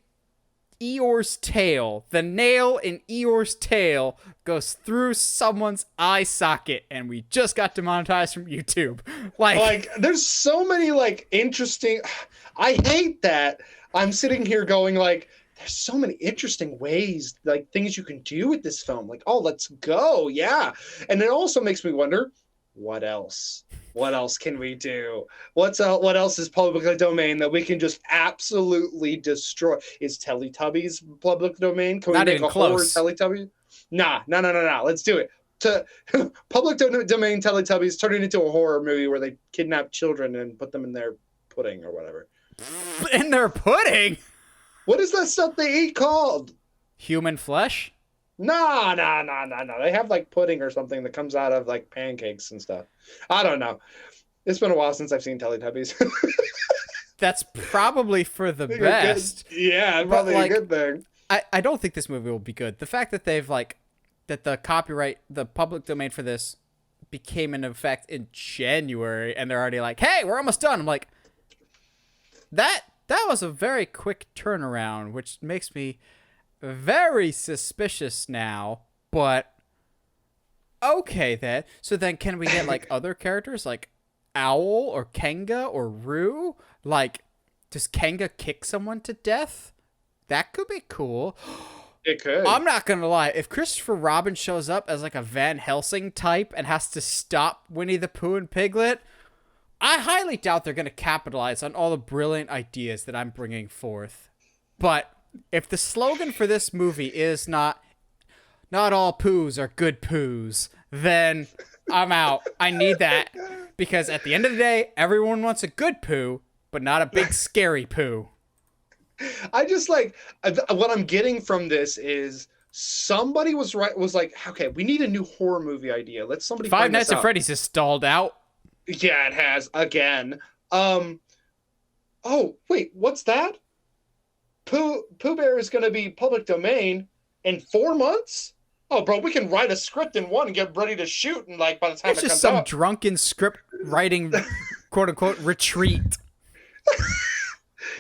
Eeyore's tail? The nail in Eeyore's tail goes through someone's eye socket, and we just got demonetized from YouTube. Like there's so many like interesting. I hate that. I'm sitting here going like, there's so many interesting ways, like things you can do with this film. Like, oh, let's go, yeah. And it also makes me wonder, what else What else can we do? What else is public domain that we can just absolutely destroy? Is Teletubbies public domain? Can we Not make even a horror close. Teletubby? Nah. Let's do it. To public domain Teletubbies turn it into a horror movie where they kidnap children and put them in their pudding or whatever. In their pudding? What is that stuff they eat called? Human flesh? No. They have like pudding or something that comes out of like pancakes and stuff. I don't know. It's been a while since I've seen Teletubbies. That's probably for the best. Yeah, probably like, a good thing. I don't think this movie will be good. The fact that they've that the copyright, the public domain for this became in effect in January, and they're already like, hey, we're almost done. I'm like, that was a very quick turnaround, which makes me very suspicious now, but okay then. So then can we get like other characters like Owl or Kenga or Roo? Like, does Kenga kick someone to death? That could be cool. It could. I'm not gonna lie. If Christopher Robin shows up as like a Van Helsing type and has to stop Winnie the Pooh and Piglet, I highly doubt they're gonna capitalize on all the brilliant ideas that I'm bringing forth. But if the slogan for this movie is not all poos are good poos, then I'm out. I need that. Because at the end of the day, everyone wants a good poo, but not a big scary poo. I just like what I'm getting from this is somebody was like, okay, we need a new horror movie idea. Let's somebody Five find Nights this at out. Freddy's has stalled out. Yeah, it has again. Oh wait, what's that? Pooh Bear is going to be public domain in 4 months. Oh, bro, we can write a script in one and get ready to shoot, and like by the time It's it just comes some out, drunken script writing, quote unquote, retreat.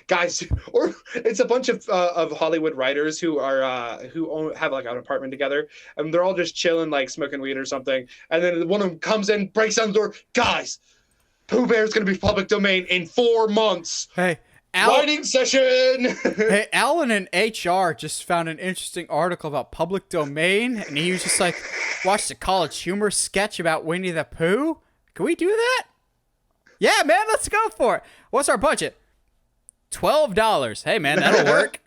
guys, or it's a bunch of Hollywood writers who are have like an apartment together, and they're all just chilling, like smoking weed or something. And then one of them comes in, breaks down the door. Guys, Pooh Bear's gonna be public domain in 4 months. Hey, Writing session. Hey, Alan in HR just found an interesting article about public domain, and he was just like, watched a College Humor sketch about Winnie the Pooh. Can we do that? Yeah, man, let's go for it. What's our budget? $12. Hey, man, that'll work.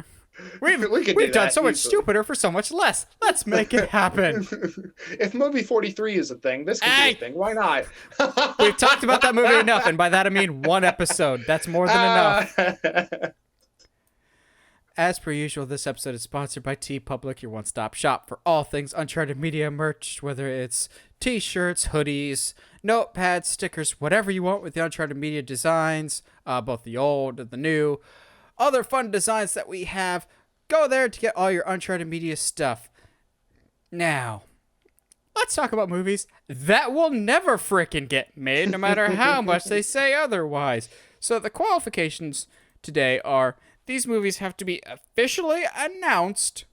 We've done so much stupider for so much less. Let's make it happen. If movie 43 is a thing, this could be a thing. Why not? We've talked about that movie enough, and by that I mean one episode. That's more than enough. As per usual, this episode is sponsored by TeePublic, your one-stop shop for all things Uncharted Media merch, whether it's t-shirts, hoodies, notepads, stickers, whatever you want with the Uncharted Media designs, both the old and the new. Other fun designs that we have. Go there to get all your Uncharted Media stuff. Now, let's talk about movies that will never frickin' get made, no matter how much they say otherwise. So the qualifications today are these movies have to be officially announced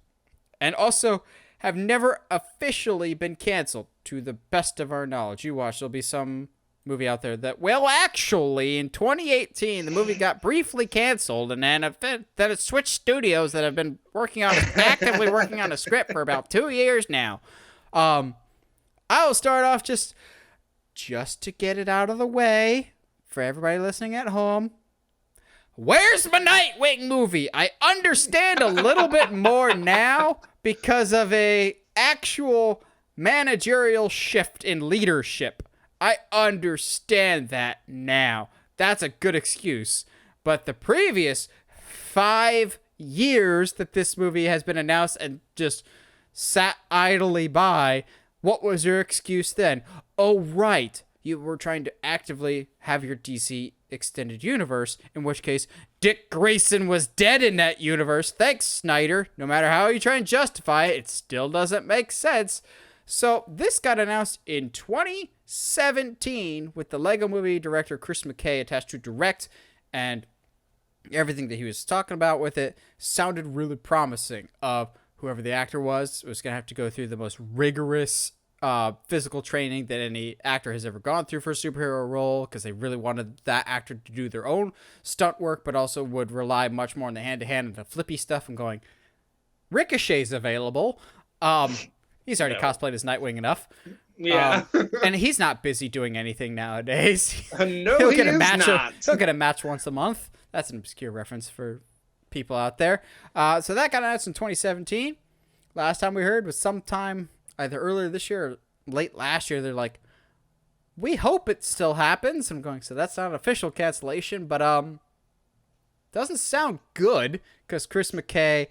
and also have never officially been canceled, to the best of our knowledge. You watch, there'll be some movie out there that, well, actually, in 2018, the movie got briefly canceled, and then it switched studios that have been actively working on a script for about 2 years now. I'll start off just to get it out of the way for everybody listening at home. Where's my Nightwing movie? I understand a little bit more now because of a actual managerial shift in leadership. I understand that now. That's a good excuse. But the previous 5 years that this movie has been announced and just sat idly by, what was your excuse then? Oh, right. You were trying to actively have your DC extended universe, in which case Dick Grayson was dead in that universe. Thanks, Snyder. No matter how you try and justify it, it still doesn't make sense. So this got announced in 2017 with the Lego Movie director Chris McKay attached to direct, and everything that he was talking about with it sounded really promising. Whoever the actor was going to have to go through the most rigorous physical training that any actor has ever gone through for a superhero role, because they really wanted that actor to do their own stunt work, but also would rely much more on the hand-to-hand and the flippy stuff, and going, Ricochet's available. He's already cosplayed as Nightwing enough. Yeah. And he's not busy doing anything nowadays. No, He'll he get a is match. not. He'll get a match once a month. That's an obscure reference for people out there. So that got announced in 2017. Last time we heard was sometime either earlier this year or late last year. They're like, we hope it still happens. I'm going, so that's not an official cancellation, but doesn't sound good, because Chris McKay,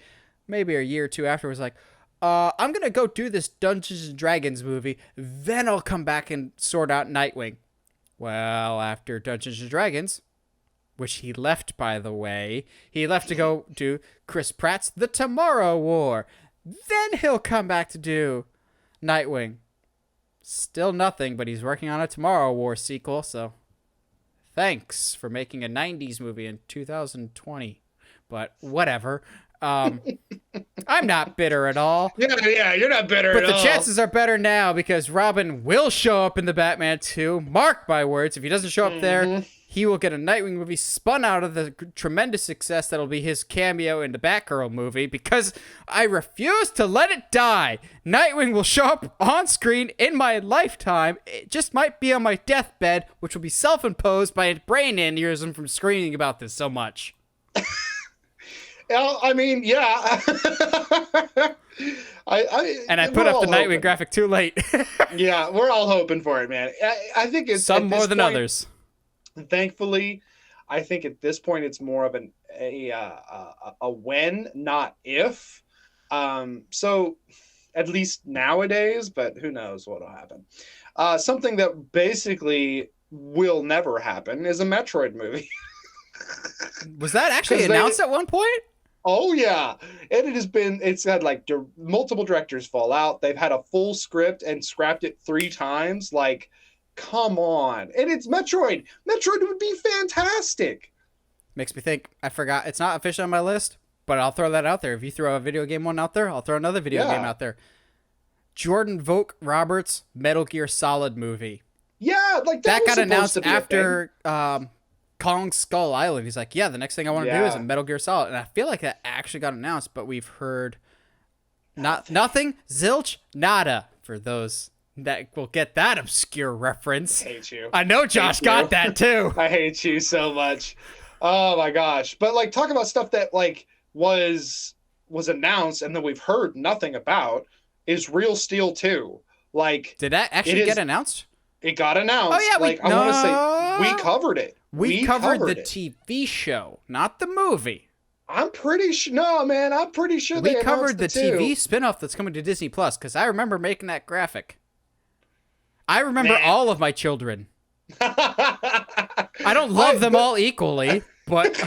maybe a year or two after, was like, I'm going to go do this Dungeons & Dragons movie, then I'll come back and sort out Nightwing. Well, after Dungeons & Dragons, which he left, by the way, he left to go do Chris Pratt's The Tomorrow War. Then he'll come back to do Nightwing. Still nothing, but he's working on a Tomorrow War sequel, so thanks for making a 90s movie in 2020. But whatever. I'm not bitter at all. Yeah, you're not bitter But at the all. chances are better now, because Robin will show up in the Batman 2. Mark my words. If he doesn't show up there, he will get a Nightwing movie spun out of the tremendous success that'll be his cameo in the Batgirl movie, because I refuse to let it die. Nightwing will show up on screen in my lifetime. It just might be on my deathbed, which will be self-imposed by a brain aneurysm from screaming about this so much. I mean, yeah. I put up the Nightwing graphic too late. Yeah, we're all hoping for it, man. I think it's some more than others. Thankfully, I think at this point it's more of a when, not if. So at least nowadays, but who knows what'll happen. Something that basically will never happen is a Metroid movie. Was that actually announced at one point? Oh yeah, and it's had like multiple directors fall out. They've had a full script and scrapped it 3 times. Like, come on. And it's Metroid. Metroid would be fantastic. Makes me think, I forgot, it's not officially on my list, but I'll throw that out there. If you throw a video game one out there, I'll throw another video game out there. Jordan Vogt Roberts' Metal Gear Solid movie. Yeah, like that got announced after Kong Skull Island. He's like, yeah, the next thing I want to do is a Metal Gear Solid. And I feel like that actually got announced, but we've heard nothing, zilch, nada, for those that will get that obscure reference. I hate you. I know Josh got that too. I hate you so much. Oh my gosh. But like, talk about stuff that like was announced and then we've heard nothing about is Real Steel 2. Like, did that actually get announced? It got announced. Oh yeah, I want to say we covered it. We covered the TV show, not the movie. I'm pretty sure. No, man, I'm pretty sure we covered the TV spinoff that's coming to Disney Plus, because I remember making that graphic. I remember all of my children. I don't love them all equally, but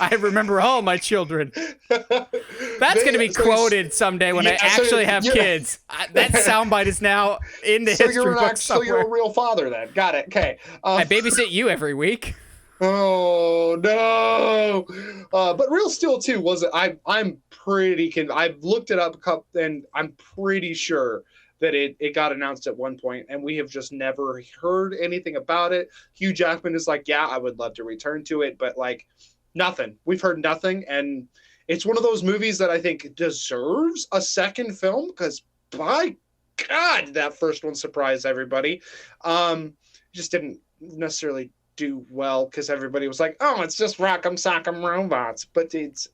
I remember all my children. That's going to be quoted someday when I actually have kids. That soundbite is now in the history book somewhere. So you're a real father then. Got it. Okay. I babysit you every week. Oh no! But Real Steel 2 wasn't. I'm pretty. I've looked it up and I'm pretty sure that it got announced at one point, and we have just never heard anything about it. Hugh Jackman is like, yeah, I would love to return to it, but like nothing. We've heard nothing, and it's one of those movies that I think deserves a second film, because by God, that first one surprised everybody. Just didn't necessarily do well because everybody was like, oh, it's just Rock'em Sock'em Robots, but it's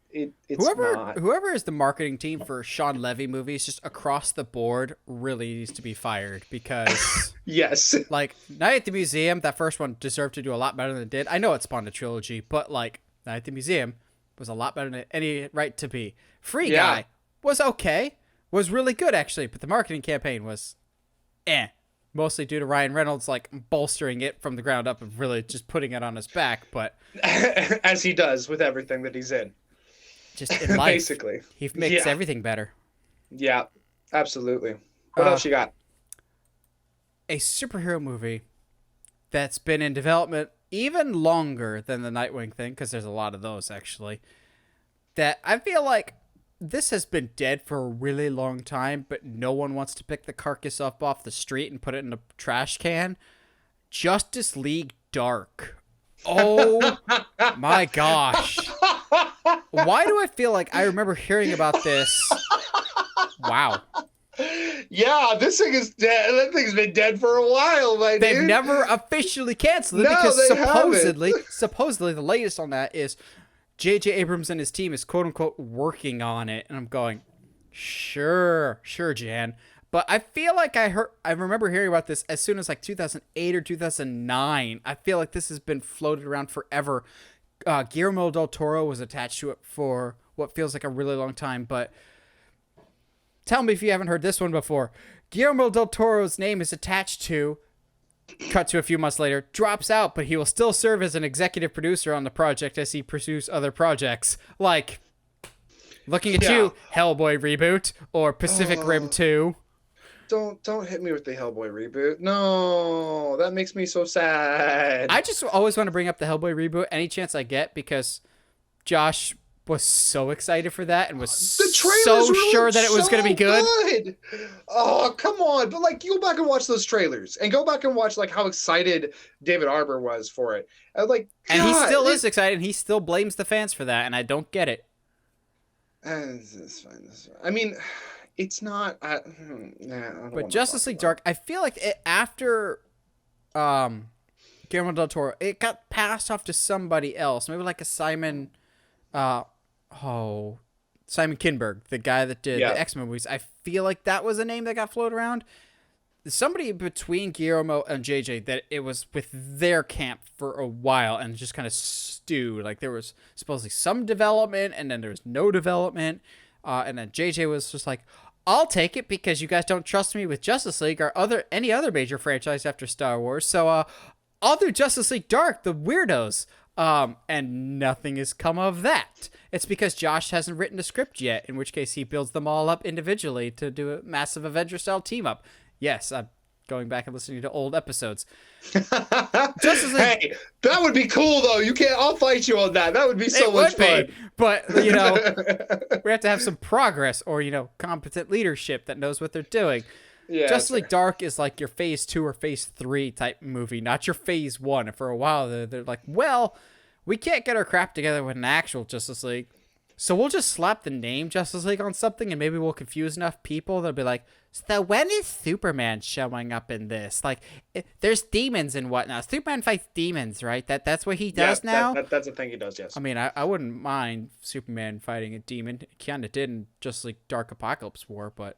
not. Whoever is the marketing team for Sean Levy movies, just across the board, really needs to be fired, because yes, like Night at the Museum, that first one deserved to do a lot better than it did. I know it spawned a trilogy, but like Night at the Museum was a lot better than any right to be. Free Guy was okay, was really good actually, but the marketing campaign was mostly due to Ryan Reynolds like bolstering it from the ground up and really just putting it on his back. But as he does with everything that he's in, just in life, basically, he makes everything better. Yeah, absolutely. What else you got? A superhero movie that's been in development even longer than the Nightwing thing, because there's a lot of those actually, that I feel like this has been dead for a really long time, but no one wants to pick the carcass up off the street and put it in a trash can. Justice League Dark. Oh my gosh. Why do I feel like I remember hearing about this? Wow. Yeah, this thing is dead. That thing's been dead for a while, my dude. They've never officially canceled it No, because they supposedly the latest on that is J.J. Abrams and his team is quote unquote working on it, and I'm going, sure, Jan. But I feel like I remember hearing about this as soon as like 2008 or 2009. I feel like this has been floated around forever. Guillermo del Toro was attached to it for what feels like a really long time, but tell me if you haven't heard this one before. Guillermo del Toro's name is attached to, cut to a few months later, drops out, but he will still serve as an executive producer on the project as he pursues other projects. Like, looking at you, Hellboy reboot, or Pacific Rim 2. Don't hit me with the Hellboy reboot. No, that makes me so sad. I just always want to bring up the Hellboy reboot any chance I get because Josh was so excited for that and was so sure that it was going to be good. Oh, come on. But like, you go back and watch those trailers and go back and watch like how excited David Harbour was for it. And he still is excited and he still blames the fans for that. And I don't get it. It's fine. I mean, it's not. But Justice League Dark, I feel like after Guillermo del Toro, it got passed off to somebody else. Maybe like a Simon Kinberg, the guy that did the X-Men movies. I feel like that was a name that got floated around. Somebody between Guillermo and JJ that it was with their camp for a while and just kind of stewed. Like there was supposedly some development and then there was no development. And then JJ was just like, I'll take it because you guys don't trust me with Justice League or any other major franchise after Star Wars. So I'll do Justice League Dark, the weirdos. And nothing has come of that. It's because Josh hasn't written a script yet, in which case he builds them all up individually to do a massive Avenger-style team-up. Yes, I'm going back and listening to old episodes. Justice League... Hey, that would be cool, though. You can't... I'll fight you on that. That would be so much fun. But, we have to have some progress or, competent leadership that knows what they're doing. Yeah, Justice League Dark is like your phase 2 or phase 3 type movie, not your phase 1. And for a while, they're like, well, we can't get our crap together with an actual Justice League. So we'll just slap the name Justice League on something and maybe we'll confuse enough people. They'll be like, so when is Superman showing up in this? Like, there's demons and whatnot. Superman fights demons, right? That's what he does now? That's a thing he does, yes. I mean, I wouldn't mind Superman fighting a demon. He kind of did in Justice League Dark Apocalypse War, but...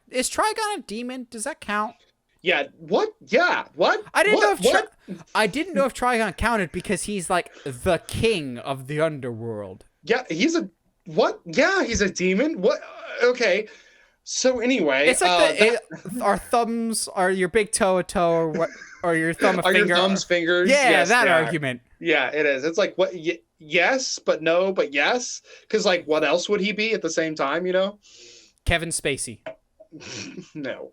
Is Trigon a demon? Does that count? Yeah. What? Yeah. What? I didn't know if Trigon counted because he's like the king of the underworld. Yeah, he's a what? Yeah, he's a demon. What? Okay. So anyway, it's like our thumbs are your big toe or your thumb a are finger. Your thumb's fingers? Yeah, yes, that argument. Yeah, it is. It's like what? Yes, but no, but yes. Because like, what else would he be at the same time? Kevin Spacey. No.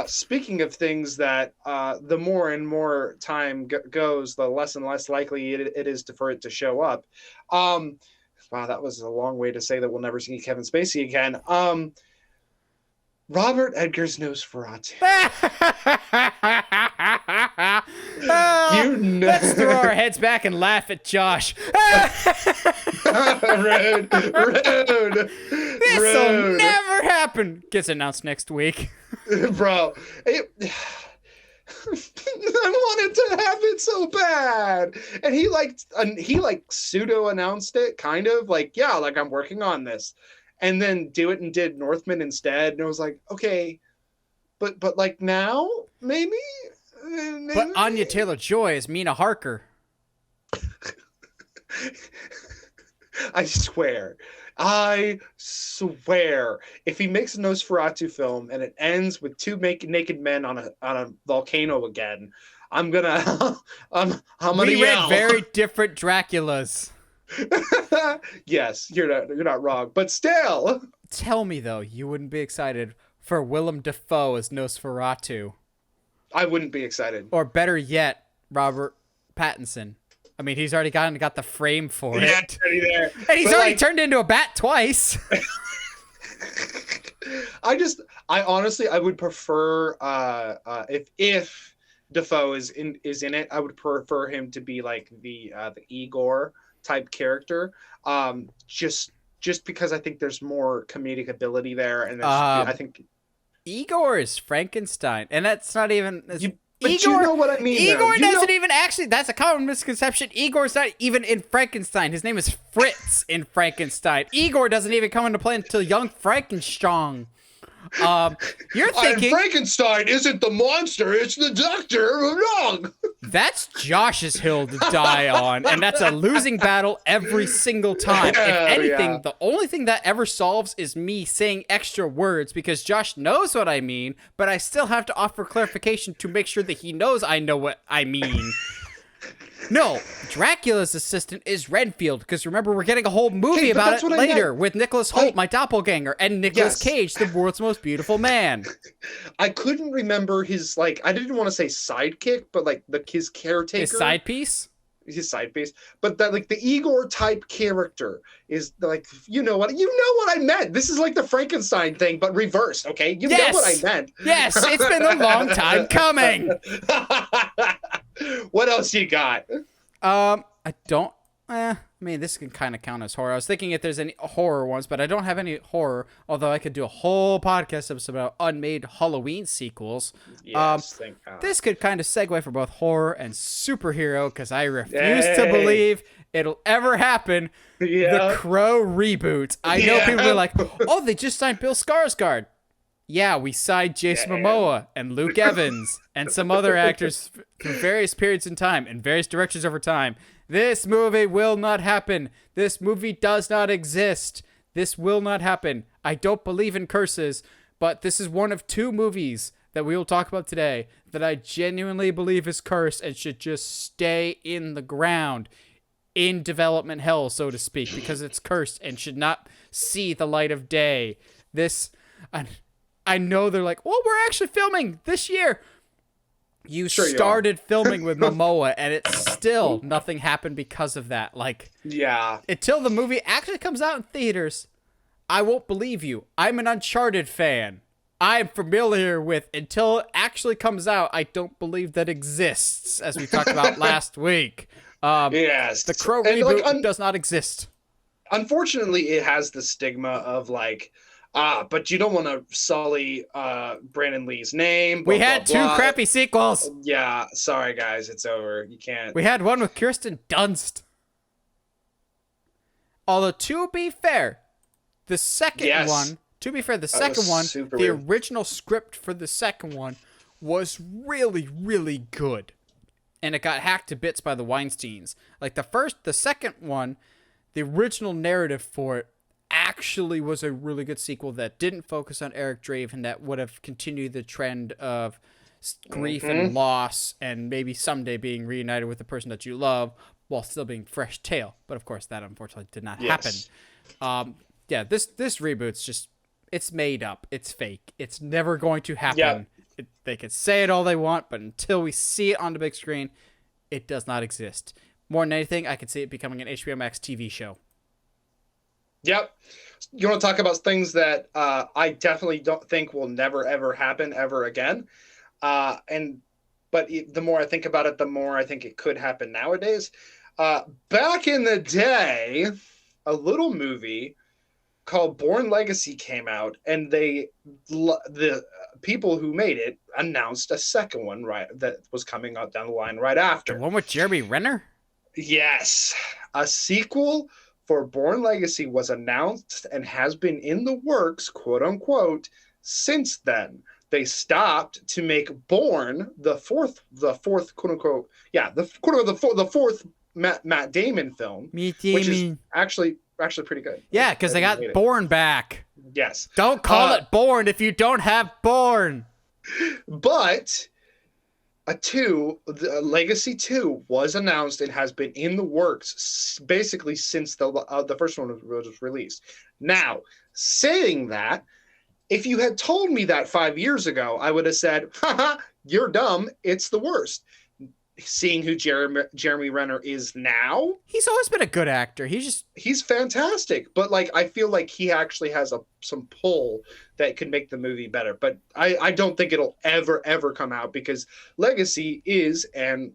Speaking of things that the more and more time goes, the less and less likely it is for it to show up. Wow, that was a long way to say that we'll never see Kevin Spacey again. Robert Edgar's Nosferatu. Let's throw our heads back and laugh at Josh. Rude. This'll never happen. Gets announced next week. Bro, I wanted to have it so bad. And he pseudo announced it, kind of like, yeah, like I'm working on this. And then did Northman instead. And I was like, okay, but like now, maybe? But Anya Taylor-Joy is Mina Harker. I swear, if he makes a Nosferatu film and it ends with two naked men on a volcano again, I'm gonna we yell. read very different Draculas. Yes, you're not wrong, but still. Tell me though, you wouldn't be excited for Willem Dafoe as Nosferatu? I wouldn't be excited. Or better yet, Robert Pattinson. I mean, he's already got the frame for it. Yeah, already there. And he's already turned into a bat twice. I honestly would prefer if Dafoe is in it, I would prefer him to be like the Igor type character. Just because I think there's more comedic ability there, and I think Igor is Frankenstein, and that's not even. But you know what I mean. Igor doesn't even actually. That's a common misconception. Igor's not even in Frankenstein. His name is Fritz in Frankenstein. Igor doesn't even come into play until Young Frankenstein. You're thinking Frankenstein isn't the monster; it's the doctor. Wrong. That's Josh's hill to die on, and that's a losing battle every single time. If anything, the only thing that ever solves is me saying extra words because Josh knows what I mean, but I still have to offer clarification to make sure that he knows I know what I mean. No, Dracula's assistant is Renfield, because remember, we're getting a whole movie about it later with Nicholas Hoult, my doppelganger, and Nicolas Cage, the world's most beautiful man. I couldn't remember his, like, I didn't want to say sidekick, but like his caretaker. His side piece? His side piece. But that, like, the Igor type character is like, you know what I meant. This is like the Frankenstein thing, but reversed, okay? You know what I meant. Yes, it's been a long time coming. What else you got? I don't. I mean, this can kind of count as horror. I was thinking if there's any horror ones, but I don't have any horror. Although I could do a whole podcast episode about unmade Halloween sequels. Yes, thank God. This could kind of segue for both horror and superhero because I refuse to believe it'll ever happen. Yeah. The Crow reboot. I know people are like, oh, they just signed Bill Skarsgård. Yeah, we signed Jason Momoa and Luke Evans and some other actors from various periods in time and various directions over time. This movie will not happen. This movie does not exist. This will not happen. I don't believe in curses, but this is one of two movies that we will talk about today that I genuinely believe is cursed and should just stay in the ground, in development hell, so to speak, because it's cursed and should not see the light of day. I know they're like, well, we're actually filming this year. You started filming with Momoa, and it's still nothing happened because of that. Like, until the movie actually comes out in theaters, I won't believe you. I'm an Uncharted fan. I'm familiar with, until it actually comes out, I don't believe that exists, as we talked about last week. The Crow reboot does not exist. Unfortunately, it has the stigma of like, but you don't want to sully Brandon Lee's name. We had two crappy sequels. Yeah, sorry guys, it's over. You can't. We had one with Kirsten Dunst. Although, to be fair, the second one, the original script for the second one was really, really good. And it got hacked to bits by the Weinsteins. Like the second one, the original narrative for it actually was a really good sequel that didn't focus on Eric Draven, that would have continued the trend of grief and loss and maybe someday being reunited with the person that you love while still being fresh tale. But of course that unfortunately did not happen. This reboot's just, it's made up. It's fake. It's never going to happen. They can say it all they want, but until we see it on the big screen, it does not exist. More than anything, I could see it becoming an HBO Max TV show. Yep. You want to talk about things that I definitely don't think will never, ever happen ever again. But the more I think about it, the more I think it could happen nowadays. Back in the day, a little movie called Bourne Legacy came out, and the people who made it announced a second one that was coming out down the line right after. The one with Jeremy Renner? Yes. A sequel for Bourne Legacy was announced and has been in the works, quote unquote, since then. They stopped to make Bourne the fourth quote unquote, the fourth Matt Damon film, which is actually pretty good. Yeah, because they got Bourne back. Yes. Don't call it Bourne if you don't have Bourne. But Legacy 2 was announced and has been in the works basically since the first one was released. Now, saying that, if you had told me that 5 years ago, I would have said, haha, you're dumb, it's the worst. Seeing who Jeremy Renner is now, he's always been a good actor. He's fantastic, but like I feel like he actually has some pull that could make the movie better. But I don't think it'll ever come out because Legacy is, and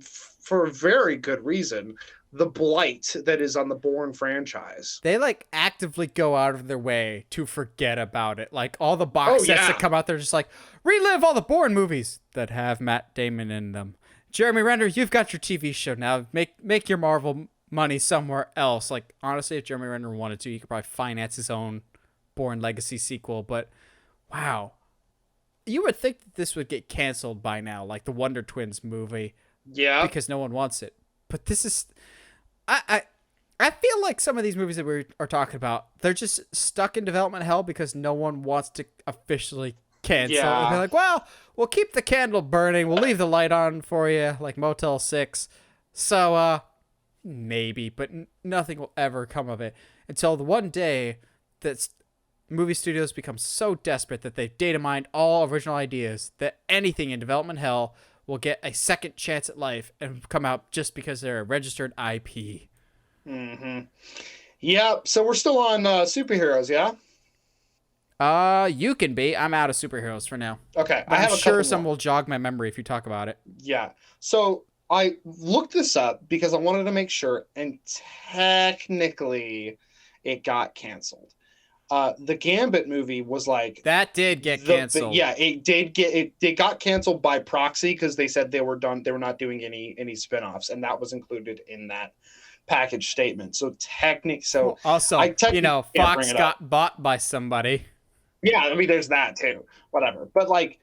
for a very good reason, the blight that is on the Bourne franchise. They like actively go out of their way to forget about it. Like all the Oh box sets that yeah. come out, they're just like relive all the Bourne movies that have Matt Damon in them. Jeremy Renner, you've got your TV show now. Make your Marvel money somewhere else. Like honestly, if Jeremy Renner wanted to, he could probably finance his own Bourne Legacy sequel. But wow, you would think that this would get canceled by now, like the Wonder Twins movie, Yeah. because no one wants it. But this is, I feel like some of these movies that we are talking about, they're just stuck in development hell because no one wants to officially cancel. Yeah. And they're like, well, we'll keep the candle burning. We'll leave the light on for you, like Motel 6. So, maybe, but nothing will ever come of it until the one day that movie studios become so desperate that they've data mined all original ideas that anything in development hell will get a second chance at life and come out just because they're a registered IP. Mm-hmm. Yeah. So we're still on superheroes, yeah? You can be. I'm out of superheroes for now. Okay. But I have I'm a sure couple some more. will jog my memory if you talk about it. Yeah. So I looked this up because I wanted to make sure, and technically it got canceled. The Gambit movie was like That did get canceled. yeah, it did get it got canceled by proxy because they said they were done, they were not doing any spin-offs, and that was included in that package statement. So Well, also, I technically can't bring Fox it up. got bought by somebody. Yeah, I mean there's that too. Whatever. But like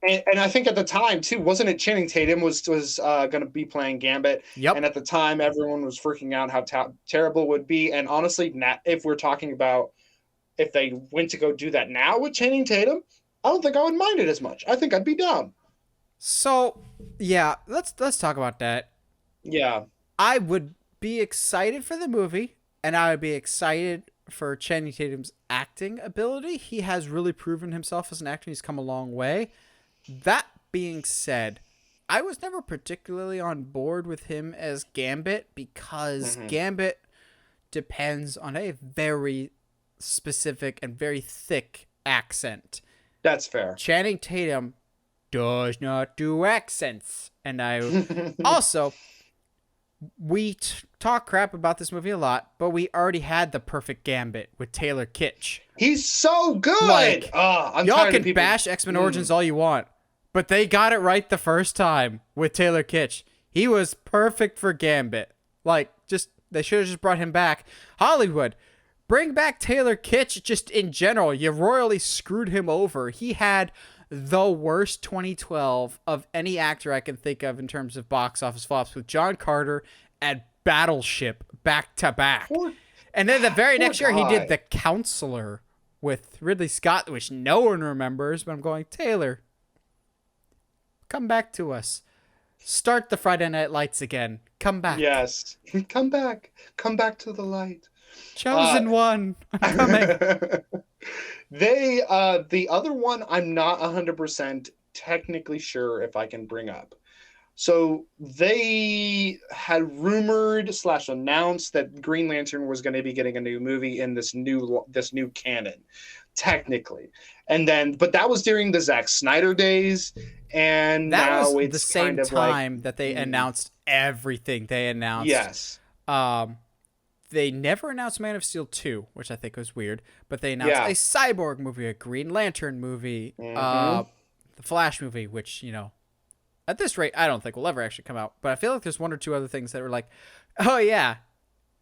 and I think at the time too, wasn't it Channing Tatum was going to be playing Gambit? Yep. And at the time, everyone was freaking out how terrible it would be. And honestly, if we're talking about if they went to go do that now with Channing Tatum, I don't think I would mind it as much. I think I'd be down. So, yeah, let's talk about that. Yeah. I would be excited for the movie, and I would be excited for Channing Tatum's acting ability. He has really proven himself as an actor. He's come a long way. That being said, I was never particularly on board with him as Gambit because Gambit depends on a very specific and very thick accent. That's fair. Channing Tatum does not do accents. And I also, we talk crap about this movie a lot, but we already had the perfect Gambit with Taylor Kitsch. He's so good. Like, I'm y'all tired of can people. bash X-Men Origins all you want, but they got it right the first time with Taylor Kitsch. He was perfect for Gambit. Like, just they should have just brought him back. Hollywood, bring back Taylor Kitsch just in general. You royally screwed him over. He had the worst 2012 of any actor I can think of in terms of box office flops with John Carter and Battleship back to back. And then the very next year he did The Counselor with Ridley Scott, which no one remembers, but I'm going, Taylor, come back to us. Start the Friday Night Lights again. Come back. Yes. Come back. Come back to the light. Chosen one. I'm coming. The other one I'm not 100% technically sure if I can bring up. So they had rumored / announced that Green Lantern was going to be getting a new movie in this new canon, technically. And then, but that was during the Zack Snyder days, and that now was it's the same kind of time like, that they announced everything. They announced, yes, they never announced Man of Steel 2, which I think was weird, but they announced a Cyborg movie, a Green Lantern movie, the Flash movie, which, you know, at this rate, I don't think will ever actually come out. But I feel like there's one or two other things that were like, oh yeah,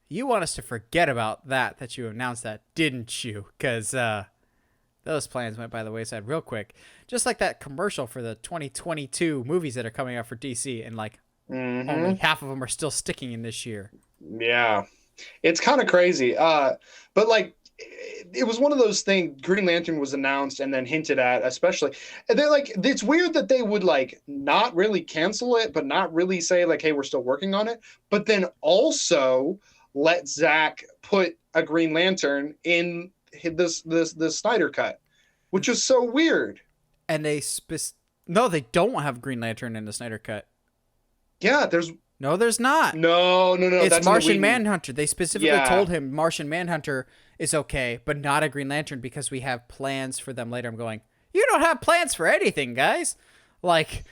you want us to forget about that you announced that, didn't you? Because those plans went by the wayside real quick. Just like that commercial for the 2022 movies that are coming out for DC, and like only half of them are still sticking in this year. Yeah. It's kind of crazy. But like, it was one of those things. Green Lantern was announced and then hinted at, especially. And they're like, it's weird that they would like not really cancel it, but not really say like, hey, we're still working on it. But then also let Zach put a Green Lantern in this Snyder cut, which is so weird. And no, they don't have Green Lantern in the Snyder cut. Yeah, there's not. No. It's that's Martian Manhunter. They specifically told him Martian Manhunter is okay, but not a Green Lantern because we have plans for them later. I'm going, you don't have plans for anything, guys. Like,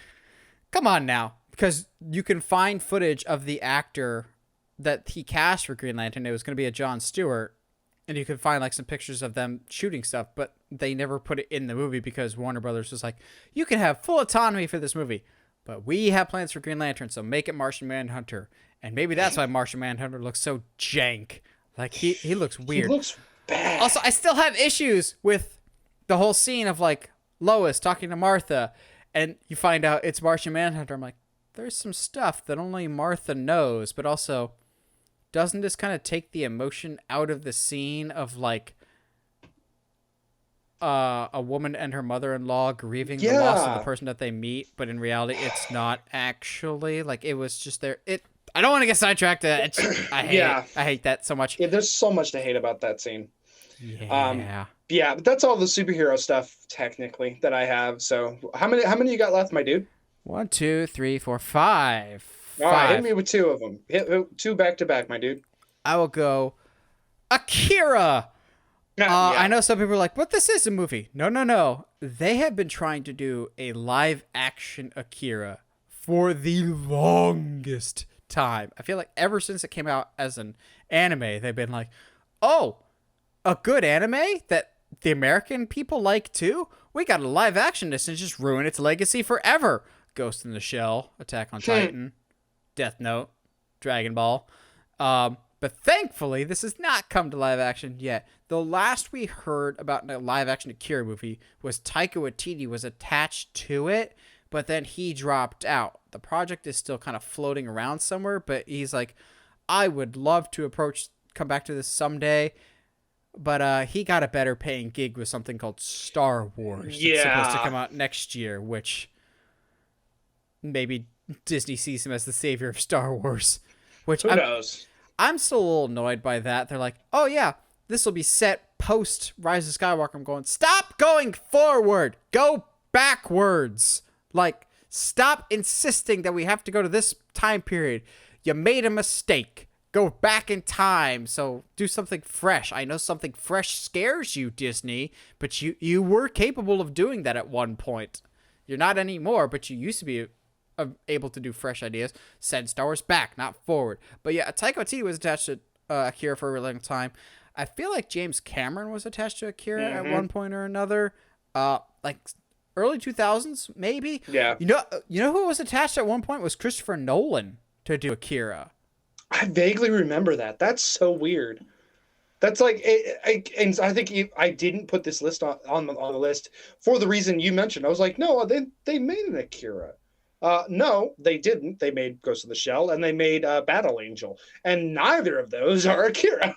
come on now. Because you can find footage of the actor that he cast for Green Lantern, it was going to be a Jon Stewart, and you could find like some pictures of them shooting stuff, but they never put it in the movie because Warner Brothers was like, you can have full autonomy for this movie, but we have plans for Green Lantern, so make it Martian Manhunter. And maybe that's why Martian Manhunter looks so jank. Like, he looks weird. He looks bad. Also, I still have issues with the whole scene of, like, Lois talking to Martha, and you find out it's Martian Manhunter. I'm like, there's some stuff that only Martha knows, but also, doesn't this kind of take the emotion out of the scene of, like, a woman and her mother-in-law grieving the loss of the person that they meet, but in reality, it's not actually. Like, it was just there. I don't want to get sidetracked. I hate that so much. Yeah, there's so much to hate about that scene. Yeah. Yeah, but that's all the superhero stuff technically that I have. So how many you got left, my dude? 1, 2, 3, 4, 5. All right, hit me with 2 of them. Hit 2 back to back, my dude. I will go Akira. Yeah. I know some people are like, but this is a movie. No. They have been trying to do a live action Akira for the longest time. I feel like ever since it came out as an anime, they've been like, oh, a good anime that the American people like too? We got a live action this and just ruin its legacy forever. Ghost in the Shell, Attack on Titan, Death Note, Dragon Ball. But thankfully, this has not come to live action yet. The last we heard about a live action Akira movie was Taika Waititi was attached to it, but then he dropped out. The project is still kind of floating around somewhere, but he's like, I would love to come back to this someday. But he got a better paying gig with something called Star Wars. Yeah. It's supposed to come out next year, which maybe Disney sees him as the savior of Star Wars. Which Who knows? I'm still a little annoyed by that. They're like, oh yeah, this will be set post Rise of Skywalker. I'm going, stop going forward. Go backwards. Like, stop insisting that we have to go to this time period. You made a mistake. Go back in time. So do something fresh. I know something fresh scares you, Disney, but you were capable of doing that at one point. You're not anymore, but you used to be able to do fresh ideas. Send Star Wars back, not forward. But yeah, Taika Waititi was attached to Akira for a really long time. I feel like James Cameron was attached to Akira at one point or another. Like early 2000s, maybe. Yeah. You know who was attached at one point was Christopher Nolan to do Akira. I vaguely remember that. That's so weird. That's like, and I think I didn't put this list on the list for the reason you mentioned. I was like, no, they made an Akira. No, they didn't. They made Ghost in the Shell and they made Battle Angel, and neither of those are Akira.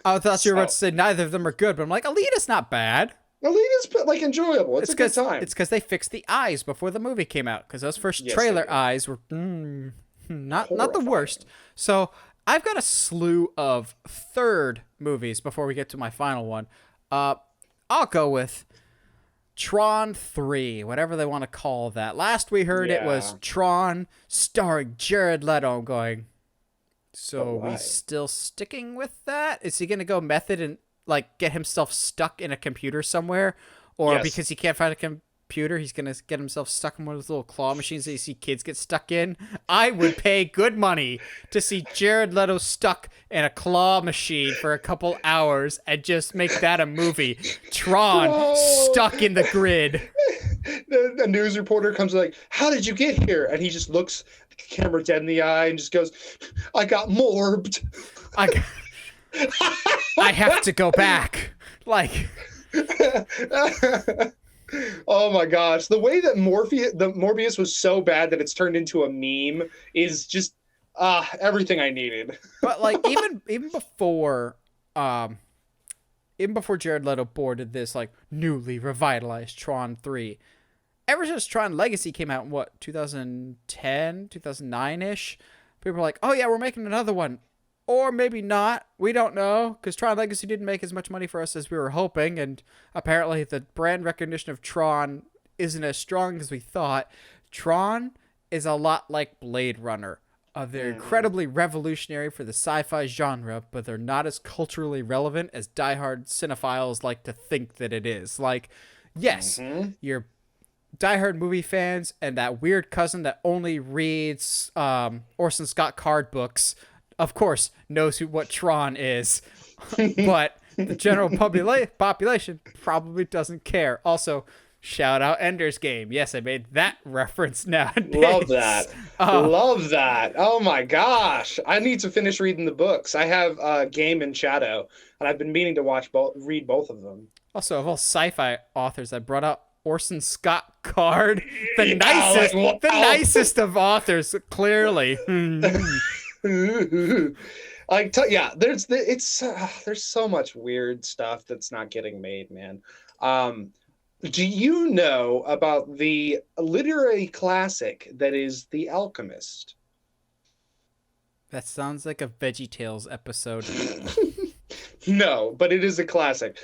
I thought you were about to say neither of them are good, but I'm like, Alita's not bad. Alita's like enjoyable. It's a good time. It's because they fixed the eyes before the movie came out, because those first trailer eyes were not the worst. So I've got a slew of third movies before we get to my final one. I'll go with Tron 3, whatever they want to call that. Last we heard it was Tron starring Jared Leto. I'm going, so we still sticking with that? Is he going to go method and like get himself stuck in a computer somewhere? Or because he can't find a computer, he's going to get himself stuck in one of those little claw machines that you see kids get stuck in? I would pay good money to see Jared Leto stuck in a claw machine for a couple hours and just make that a movie. Tron stuck in the grid. The news reporter comes like, how did you get here? And he just looks the camera dead in the eye and just goes, I got morbed. I have to go back. Like... Oh my gosh, the way that Morbius was so bad that it's turned into a meme is just everything I needed. But like even before Jared Leto boarded this like newly revitalized Tron 3, ever since Tron Legacy came out in what, 2010, 2009-ish, people were like, oh yeah, we're making another one. Or maybe not. We don't know, because Tron Legacy didn't make as much money for us as we were hoping, and apparently the brand recognition of Tron isn't as strong as we thought. Tron is a lot like Blade Runner. They're incredibly revolutionary for the sci-fi genre, but they're not as culturally relevant as diehard cinephiles like to think that it is. Like, yes, you're diehard movie fans and that weird cousin that only reads Orson Scott Card books of course, knows what Tron is, but the general population probably doesn't care. Also, shout out Ender's Game. Yes, I made that reference nowadays. Love that. Love that. Oh my gosh. I need to finish reading the books. I have Game and Shadow, and I've been meaning to read both of them. Also, of all sci-fi authors, I brought up Orson Scott Card, the nicest of authors, clearly. There's so much weird stuff that's not getting made, man. Do you know about the literary classic that is The Alchemist? That sounds like a VeggieTales episode. No, but it is a classic.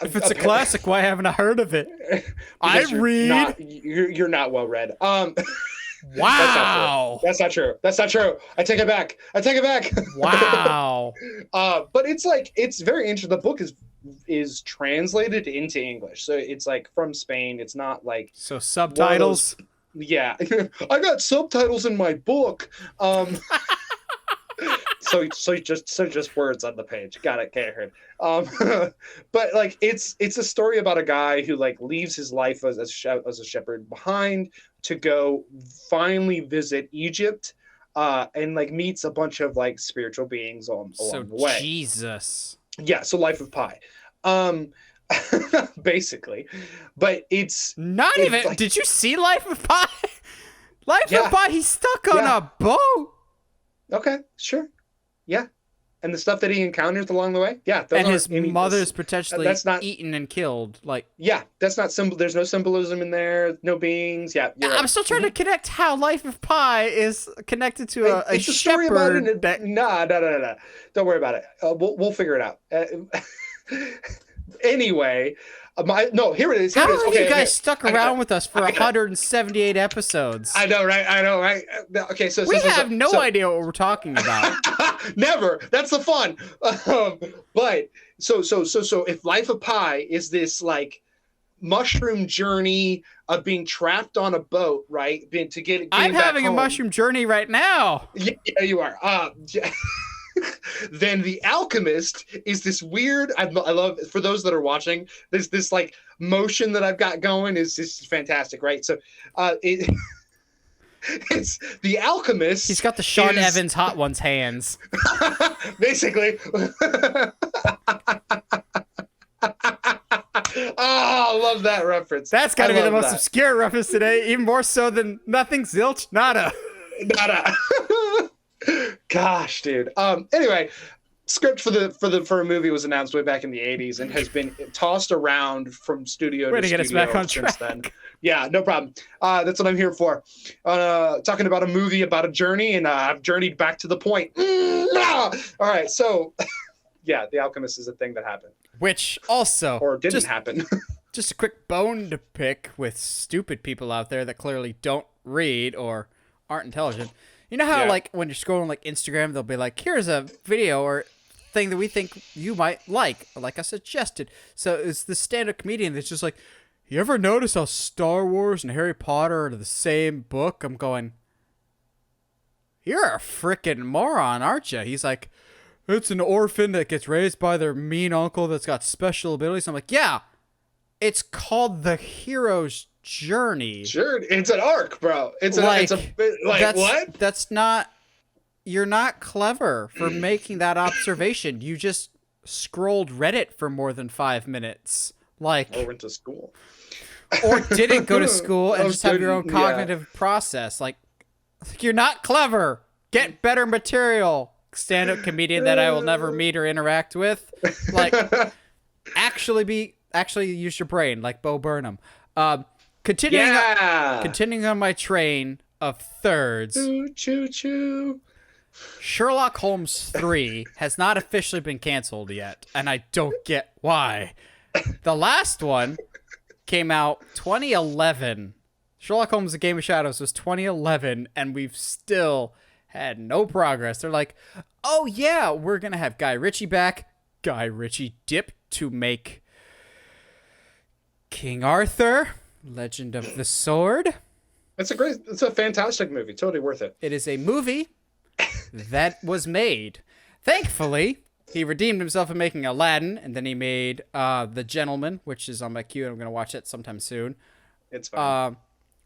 If it's a classic, why haven't I heard of it? I read. You're not well read. Wow. That's not true. I take it back. Wow. But it's very interesting. The book is translated into English, so it's like from Spain. It's not like so subtitles. Yeah, I got subtitles in my book. So just words on the page. Got it. Okay, I heard. But like it's a story about a guy who like leaves his life as a shepherd behind to go finally visit Egypt, and like meets a bunch of like spiritual beings along the way. Jesus. Yeah. So Life of Pi. Basically, but it's not even. Like, did you see Life of Pi? Life of Pi. He's stuck on a boat. Okay, sure. Yeah, and the stuff that he encounters along the way. Yeah, and his mother's potentially eaten and killed. Like, yeah, that's not symbol. There's no symbolism in there. No beings. Yeah, I'm still trying to connect how Life of Pi is connected to a it's shepherd. Story about it. No. Don't worry about it. We'll figure it out. Anyway. Here it is. How have you guys stuck around with us for 178 episodes? I know, right? Okay, so we have no idea what we're talking about. Never. That's the fun. But so if Life of Pi is this like mushroom journey of being trapped on a boat, right? I'm having a mushroom journey right now. Yeah, you are. Then The Alchemist is this weird. I love, for those that are watching, this like motion that I've got going is fantastic, right? So, it's The Alchemist. He's got the Sean Evans Hot Ones hands, basically. Oh, I love that reference. That's got to be the most obscure reference today, even more so than nothing, zilch, nada. Gosh, dude. Anyway, script for a movie was announced way back in the 80s and has been tossed around from studio to studio get us back on since track. then. Yeah, no problem. That's what I'm here for. Talking about a movie about a journey, and I've journeyed back to the point. All right, so yeah, The Alchemist is a thing that happened. Which also or didn't happen. Just a quick bone to pick with stupid people out there that clearly don't read or aren't intelligent. You know how, like, when you're scrolling, like, Instagram, they'll be like, here's a video or thing that we think you might like, or like I suggested. So it's the stand-up comedian that's just like, you ever notice how Star Wars and Harry Potter are the same book? I'm going, you're a freaking moron, aren't you? He's like, it's an orphan that gets raised by their mean uncle that's got special abilities. I'm like, yeah, it's called The Hero's Journey. Sure, it's an arc, bro. What? That's not. You're not clever for making that observation. You just scrolled Reddit for more than 5 minutes, or went to school, or didn't go to school and just have your own cognitive process. Like, you're not clever. Get better material. Stand-up comedian that I will never meet or interact with. Like, actually use your brain, like Bo Burnham. Continuing on my train of thirds. Choo. Sherlock Holmes 3 has not officially been canceled yet, and I don't get why. The last one came out 2011. Sherlock Holmes: The Game of Shadows was 2011, and we've still had no progress. They're like, oh yeah, we're going to have Guy Ritchie back. Guy Ritchie dipped to make King Arthur, Legend of the Sword. It's a fantastic movie. Totally worth it. It is a movie that was made. Thankfully, he redeemed himself in making Aladdin, and then he made The Gentleman, which is on my queue, and I'm going to watch it sometime soon. It's fine.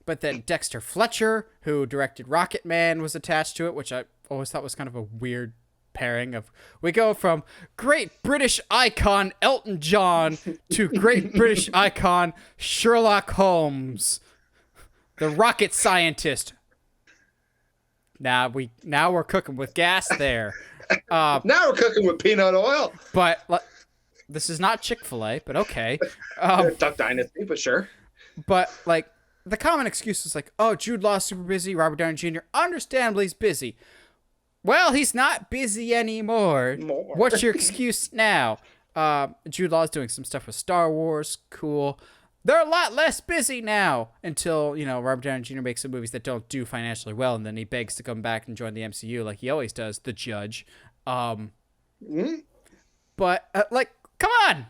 But then Dexter Fletcher, who directed Rocket Man, was attached to it, which I always thought was kind of a weird pairing of, we go from great British icon Elton John to great British icon Sherlock Holmes, the rocket scientist. Now we're cooking with gas there. Now we're cooking with peanut oil. But this is not Chick-fil-A, but okay. Duck Dynasty, but sure. But like the common excuse is like, oh, Jude Law's super busy. Robert Downey Jr. understandably is busy. Well, he's not busy anymore. What's your excuse now? Jude Law's doing some stuff with Star Wars. Cool. They're a lot less busy now until, Robert Downey Jr. makes some movies that don't do financially well, and then he begs to come back and join the MCU like he always does, The Judge. But, come on!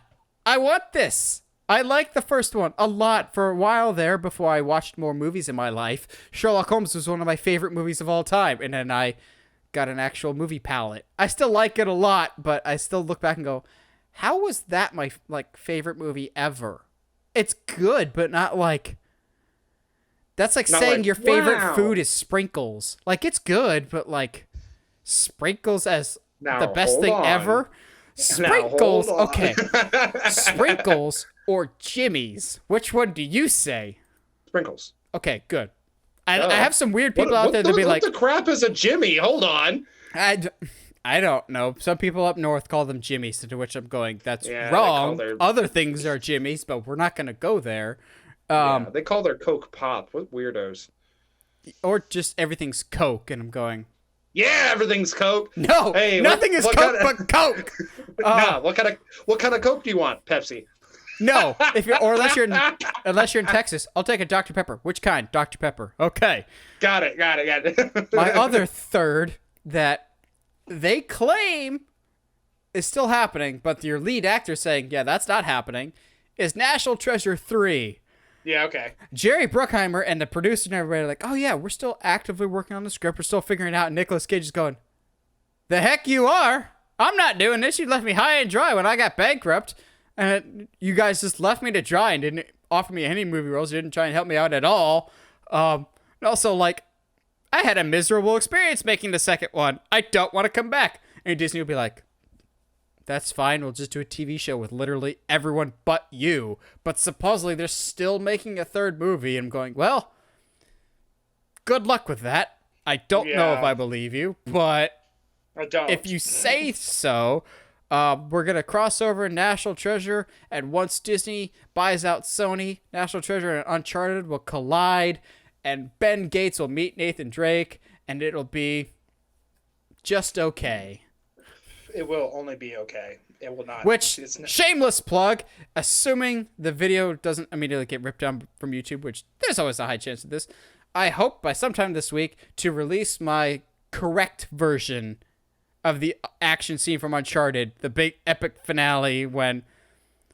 I want this! I like the first one a lot for a while there before I watched more movies in my life. Sherlock Holmes was one of my favorite movies of all time, and then I got an actual movie palette. I still like it a lot, but I still look back and go, how was that my favorite movie ever? It's good, but not like... That's like not saying like, your favorite food is sprinkles. Like, it's good, but like... Sprinkles as the best thing ever? Sprinkles! Okay. Sprinkles or Jimmy's? Which one do you say? Sprinkles. Okay, good. I have some weird people out there that be like... What the crap is a Jimmy? Hold on. I don't know. Some people up north call them Jimmies, to which I'm going, that's wrong. Other things are Jimmies, but we're not going to go there. They call their Coke Pop. What weirdos. Or just everything's Coke, and I'm going... Yeah, everything's Coke. No, hey, nothing is Coke but Coke. No, what kind of Coke do you want? Pepsi. No, unless you're in Texas, I'll take a Dr. Pepper. Which kind? Dr. Pepper. Okay. Got it. My other third that they claim is still happening, but your lead actor saying, yeah, that's not happening, is National Treasure 3. Yeah, okay. Jerry Bruckheimer and the producer and everybody are like, oh yeah, we're still actively working on the script. We're still figuring it out. And Nicolas Cage is going, the heck you are. I'm not doing this. You left me high and dry when I got bankrupt. And you guys just left me to dry and didn't offer me any movie roles. You didn't try and help me out at all. And also, like, I had a miserable experience making the second one. I don't want to come back. And Disney will be like, that's fine. We'll just do a TV show with literally everyone but you. But supposedly they're still making a third movie. And I'm going, well, good luck with that. I don't know if I believe you, but I don't. If you say so, we're going to cross over in National Treasure. And once Disney buys out Sony, National Treasure and Uncharted will collide. And Ben Gates will meet Nathan Drake. And it'll be just okay. It will only be okay. It will not. Which, shameless plug, assuming the video doesn't immediately get ripped down from YouTube, which there's always a high chance of this, I hope by sometime this week to release my correct version of the action scene from Uncharted, the big epic finale when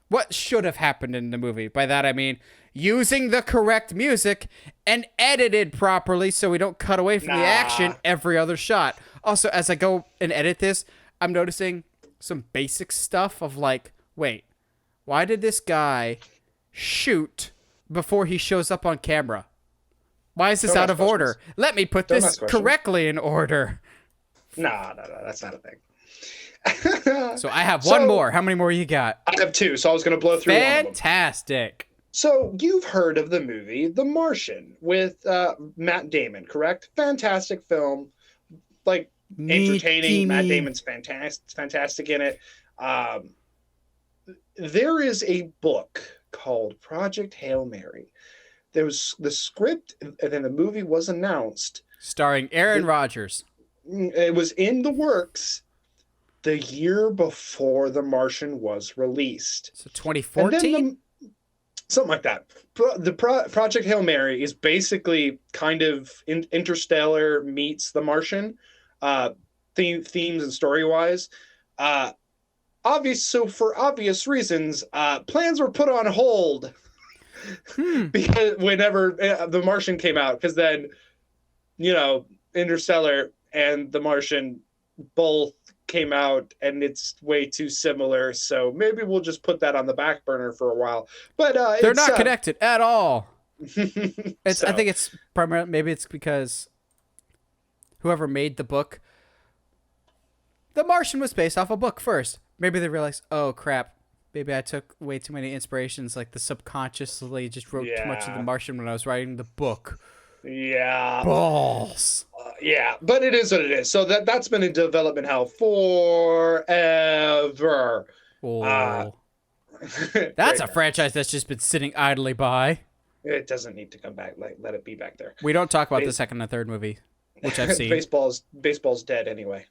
what should have happened in the movie. By that I mean using the correct music and edited properly so we don't cut away from the action every other shot. Also, as I go and edit this, I'm noticing some basic stuff of like, wait, why did this guy shoot before he shows up on camera? Why is this out of order? Let me put this correctly in order. No, that's not a thing. So I have one more. How many more you got? I have two, so I was going to blow through one of them. Fantastic. So you've heard of the movie The Martian with Matt Damon, correct? Fantastic film. Like, entertaining. Matt Damon's fantastic in it. There is a book called Project Hail Mary. There was the script, and then the movie was announced. Starring Aaron Rodgers. It was in the works the year before The Martian was released. So 2014? Something like that. Project Hail Mary is basically kind of Interstellar meets The Martian. Themes and story-wise. So for obvious reasons, plans were put on hold because whenever The Martian came out, because then, Interstellar and The Martian both came out, and it's way too similar. So maybe we'll just put that on the back burner for a while. But they're not connected at all. It's. So. I think it's primarily, maybe it's because whoever made the book, The Martian was based off a book first. Maybe they realized, oh crap, maybe I took way too many inspirations. Like the subconsciously just wrote too much of The Martian when I was writing the book. Yeah. Balls. Yeah, but it is what it is. So that's been in development hell forever. Oh. That's a franchise that's just been sitting idly by. It doesn't need to come back. Like, let it be back there. We don't talk about the second and third movie, which I've seen. Baseball's dead anyway.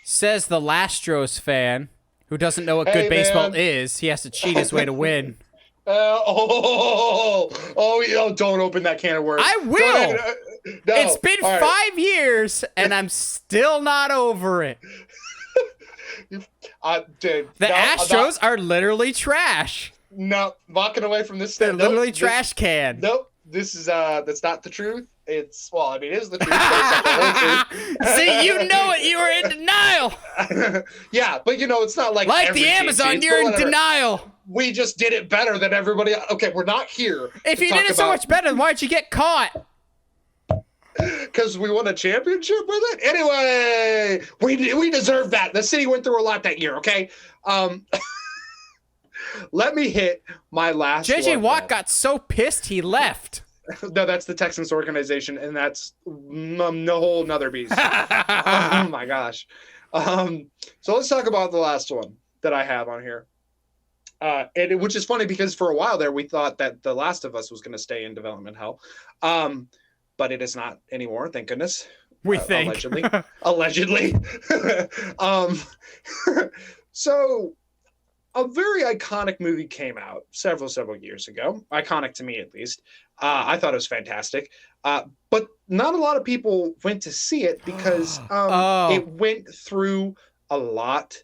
Says the Lastros fan who doesn't know what good baseball is. He has to cheat his way to win. Don't open that can of worms. I will. No. It's been 5 years, and I'm still not over it. The Astros are literally trash. No, walking away from this. They're literally trash can. Nope. This is that's not the truth. It's it is the truth. But it's not the whole truth. See, you know it. You were in denial. Yeah, but it's not like the Amazon. You're in denial. We just did it better than everybody else. Okay, we're not here. If you did it so much better, why'd you get caught? Because we won a championship with it. Anyway, we deserve that. The city went through a lot that year. Okay. Let me hit my last. JJ Watt got so pissed he left. No, that's the Texans organization, and that's no whole nother beast. Oh my gosh. So let's talk about the last one that I have on here. Which is funny because for a while there we thought that The Last of Us was going to stay in development hell, but it is not anymore. Thank goodness. We think allegedly. So a very iconic movie came out several years ago. Iconic to me, at least. I thought it was fantastic. But not a lot of people went to see it because it went through a lot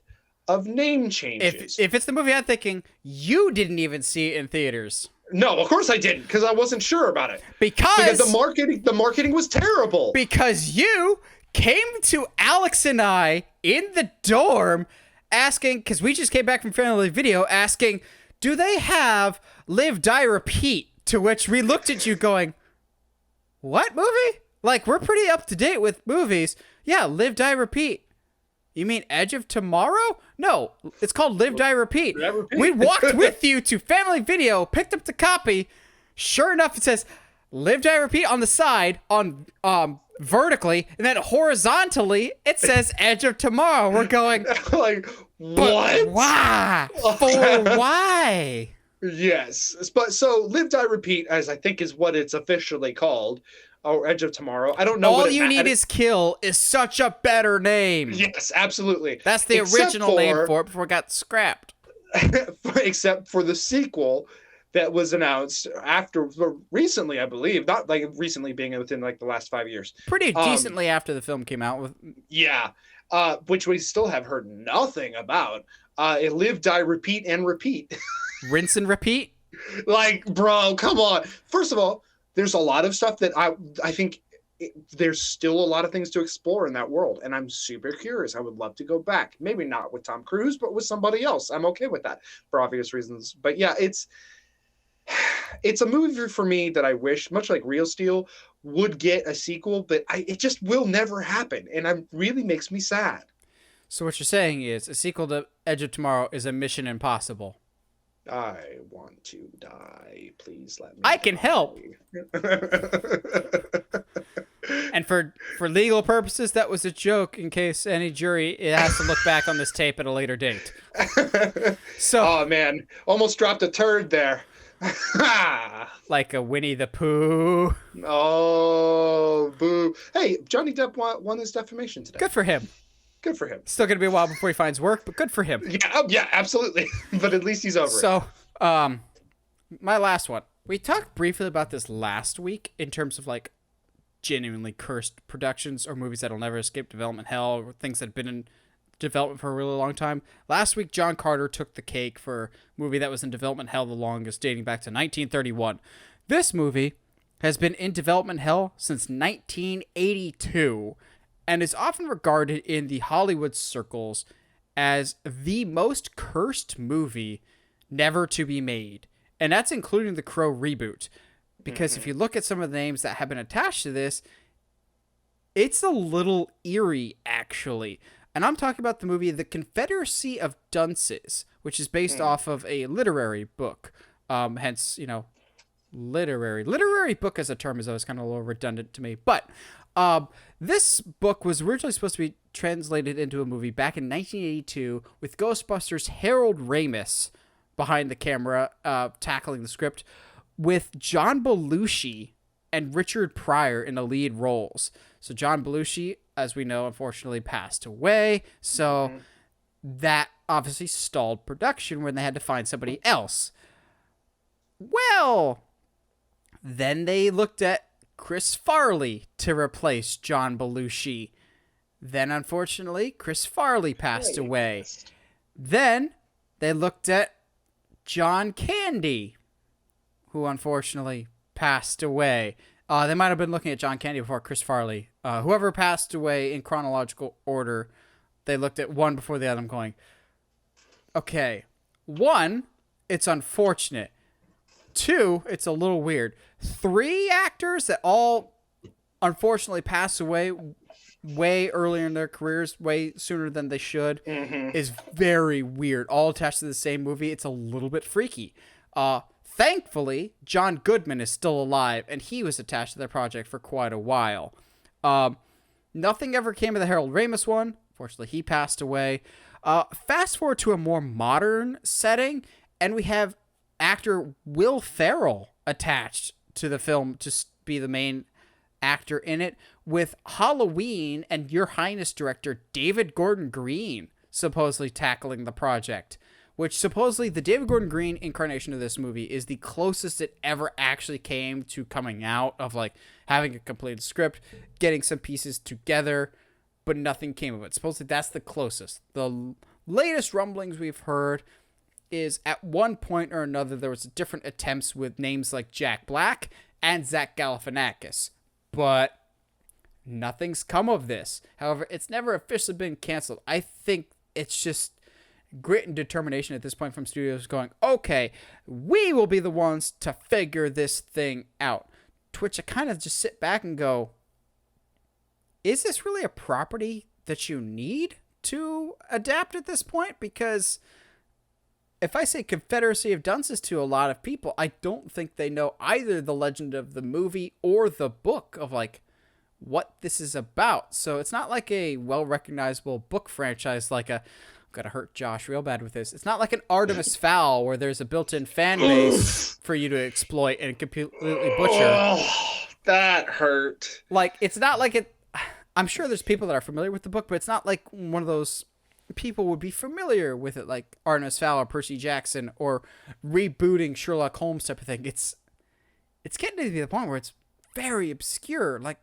of name changes. If it's the movie I'm thinking, you didn't even see it in theaters. No, of course I didn't, because I wasn't sure about it. Because the marketing was terrible. Because you came to Alex and I in the dorm asking, because we just came back from Family Video, asking, do they have Live, Die, Repeat? To which we looked at you going, what movie? Like, we're pretty up to date with movies. Yeah, Live, Die, Repeat. You mean Edge of Tomorrow? No, it's called Live, Die, Repeat. We walked with you to Family Video, picked up the copy. Sure enough, it says Live, Die, Repeat on the side, on vertically, and then horizontally, it says Edge of Tomorrow. We're going, like, what? Why? For why? Yes, but so Live, Die, Repeat, as I think is what it's officially called, or Edge of Tomorrow. I don't know. All You Need Is Kill is such a better name. Yes, absolutely. That's the original name for it before it got scrapped. Except for the sequel that was announced recently, I believe. Not like recently being within like the last 5 years. Pretty decently after the film came out. Yeah, which we still have heard nothing about. It Live, Die, Repeat, and Repeat. Rinse and repeat? Like, bro, come on. First of all, there's a lot of stuff that I think there's still a lot of things to explore in that world, and I'm super curious. I would love to go back. Maybe not with Tom Cruise, but with somebody else. I'm okay with that for obvious reasons. But yeah, it's a movie for me that I wish, much like Real Steel, would get a sequel, but it just will never happen, and it really makes me sad. So what you're saying is a sequel to Edge of Tomorrow is a mission impossible. I want to die. Please let me. I can help. And for legal purposes, that was a joke. In case any jury has to look back on this tape at a later date. So, oh man, almost dropped a turd there. Like a Winnie the Pooh. Oh, boo! Hey, Johnny Depp won his defamation today. Good for him. Good for him. Still going to be a while before he finds work, but good for him. Yeah, absolutely. But at least he's over it. So, my last one. We talked briefly about this last week in terms of like genuinely cursed productions or movies that'll never escape development hell or things that have been in development for a really long time. Last week, John Carter took the cake for a movie that was in development hell the longest, dating back to 1931. This movie has been in development hell since 1982 and is often regarded in the Hollywood circles as the most cursed movie never to be made. And that's including the Crow reboot. Because if you look at some of the names that have been attached to this, it's a little eerie, actually. And I'm talking about the movie The Confederacy of Dunces, which is based off of a literary book. Hence, literary. Literary book as a term is always kind of a little redundant to me. But this book was originally supposed to be translated into a movie back in 1982 with Ghostbusters' Harold Ramis behind the camera, tackling the script, with John Belushi and Richard Pryor in the lead roles. So John Belushi, as we know, unfortunately passed away. So that obviously stalled production when they had to find somebody else. Well, then they looked at Chris Farley to replace John Belushi. Then, unfortunately, Chris Farley passed away. Then they looked at John Candy, who unfortunately passed away. They might have been looking at John Candy before Chris Farley. Whoever passed away in chronological order, they looked at one before the other. I'm going, okay, one, it's unfortunate. Two, it's a little weird. Three actors that all unfortunately pass away way earlier in their careers, way sooner than they should, is very weird. All attached to the same movie. It's a little bit freaky. Thankfully, John Goodman is still alive, and he was attached to the project for quite a while. Nothing ever came of the Harold Ramis one. Fortunately, he passed away. Fast forward to a more modern setting, and we have actor Will Ferrell attached to the film to be the main actor in it, with Halloween and Your Highness director David Gordon Green supposedly tackling the project. Which supposedly the David Gordon Green incarnation of this movie is the closest it ever actually came to coming out of like having a completed script, getting some pieces together, but nothing came of it. Supposedly that's the closest. The latest rumblings we've heard is at one point or another there was different attempts with names like Jack Black and Zach Galifianakis, but nothing's come of this. However, it's never officially been canceled. I think it's just grit and determination at this point from studios going, okay, we will be the ones to figure this thing out. To which I kind of just sit back and go, is this really a property that you need to adapt at this point? Because if I say Confederacy of Dunces to a lot of people, I don't think they know either the legend of the movie or the book of like what this is about. So it's not like a well-recognizable book franchise like a gotta hurt Josh real bad with this. It's not like an Artemis Fowl where there's a built-in fan base for you to exploit and completely butcher. Oh, that hurt. Like, it's not like it. I'm sure there's people that are familiar with the book, but it's not like one of those people would be familiar with it, like Artemis Fowl or Percy Jackson or rebooting Sherlock Holmes type of thing. It's getting to the point where it's very obscure. Like,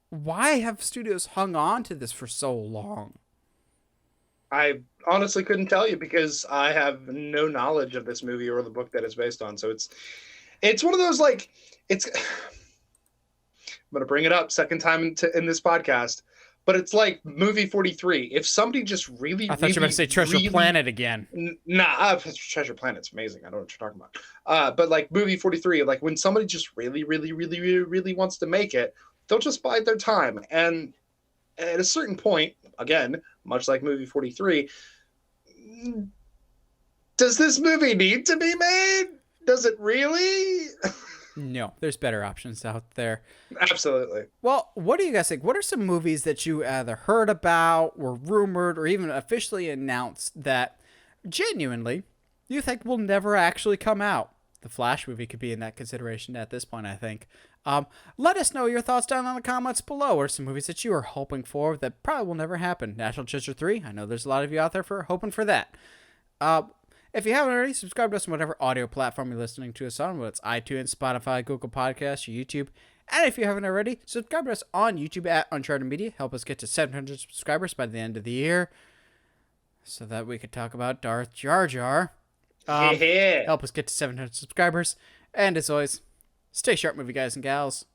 why have studios hung on to this for so long? I honestly couldn't tell you because I have no knowledge of this movie or the book that it's based on. So it's one of those like I'm gonna bring it up second time in this podcast, but it's like movie 43. If somebody just really, I thought you were gonna say Treasure Planet again. Treasure Planet's amazing. I don't know what you're talking about. But like movie 43, like when somebody just really, really, really, really, really wants to make it, they'll just bide their time. And at a certain point, again, much like movie 43, does this movie need to be made? Does it really? No, there's better options out there. Absolutely. Well, what do you guys think? What are some movies that you either heard about, were rumored, or even officially announced that genuinely you think will never actually come out? The Flash movie could be in that consideration at this point, I think. Let us know your thoughts down in the comments below, or some movies that you are hoping for that probably will never happen. National Treasure 3, I know there's a lot of you out there for hoping for that. If you haven't already, subscribe to us on whatever audio platform you're listening to us on, whether it's iTunes, Spotify, Google Podcasts, or YouTube. And if you haven't already, subscribe to us on YouTube at Uncharted Media. Help us get to 700 subscribers by the end of the year so that we could talk about Darth Jar Jar. Help us get to 700 subscribers. And as always, Stay sharp, movie guys and gals.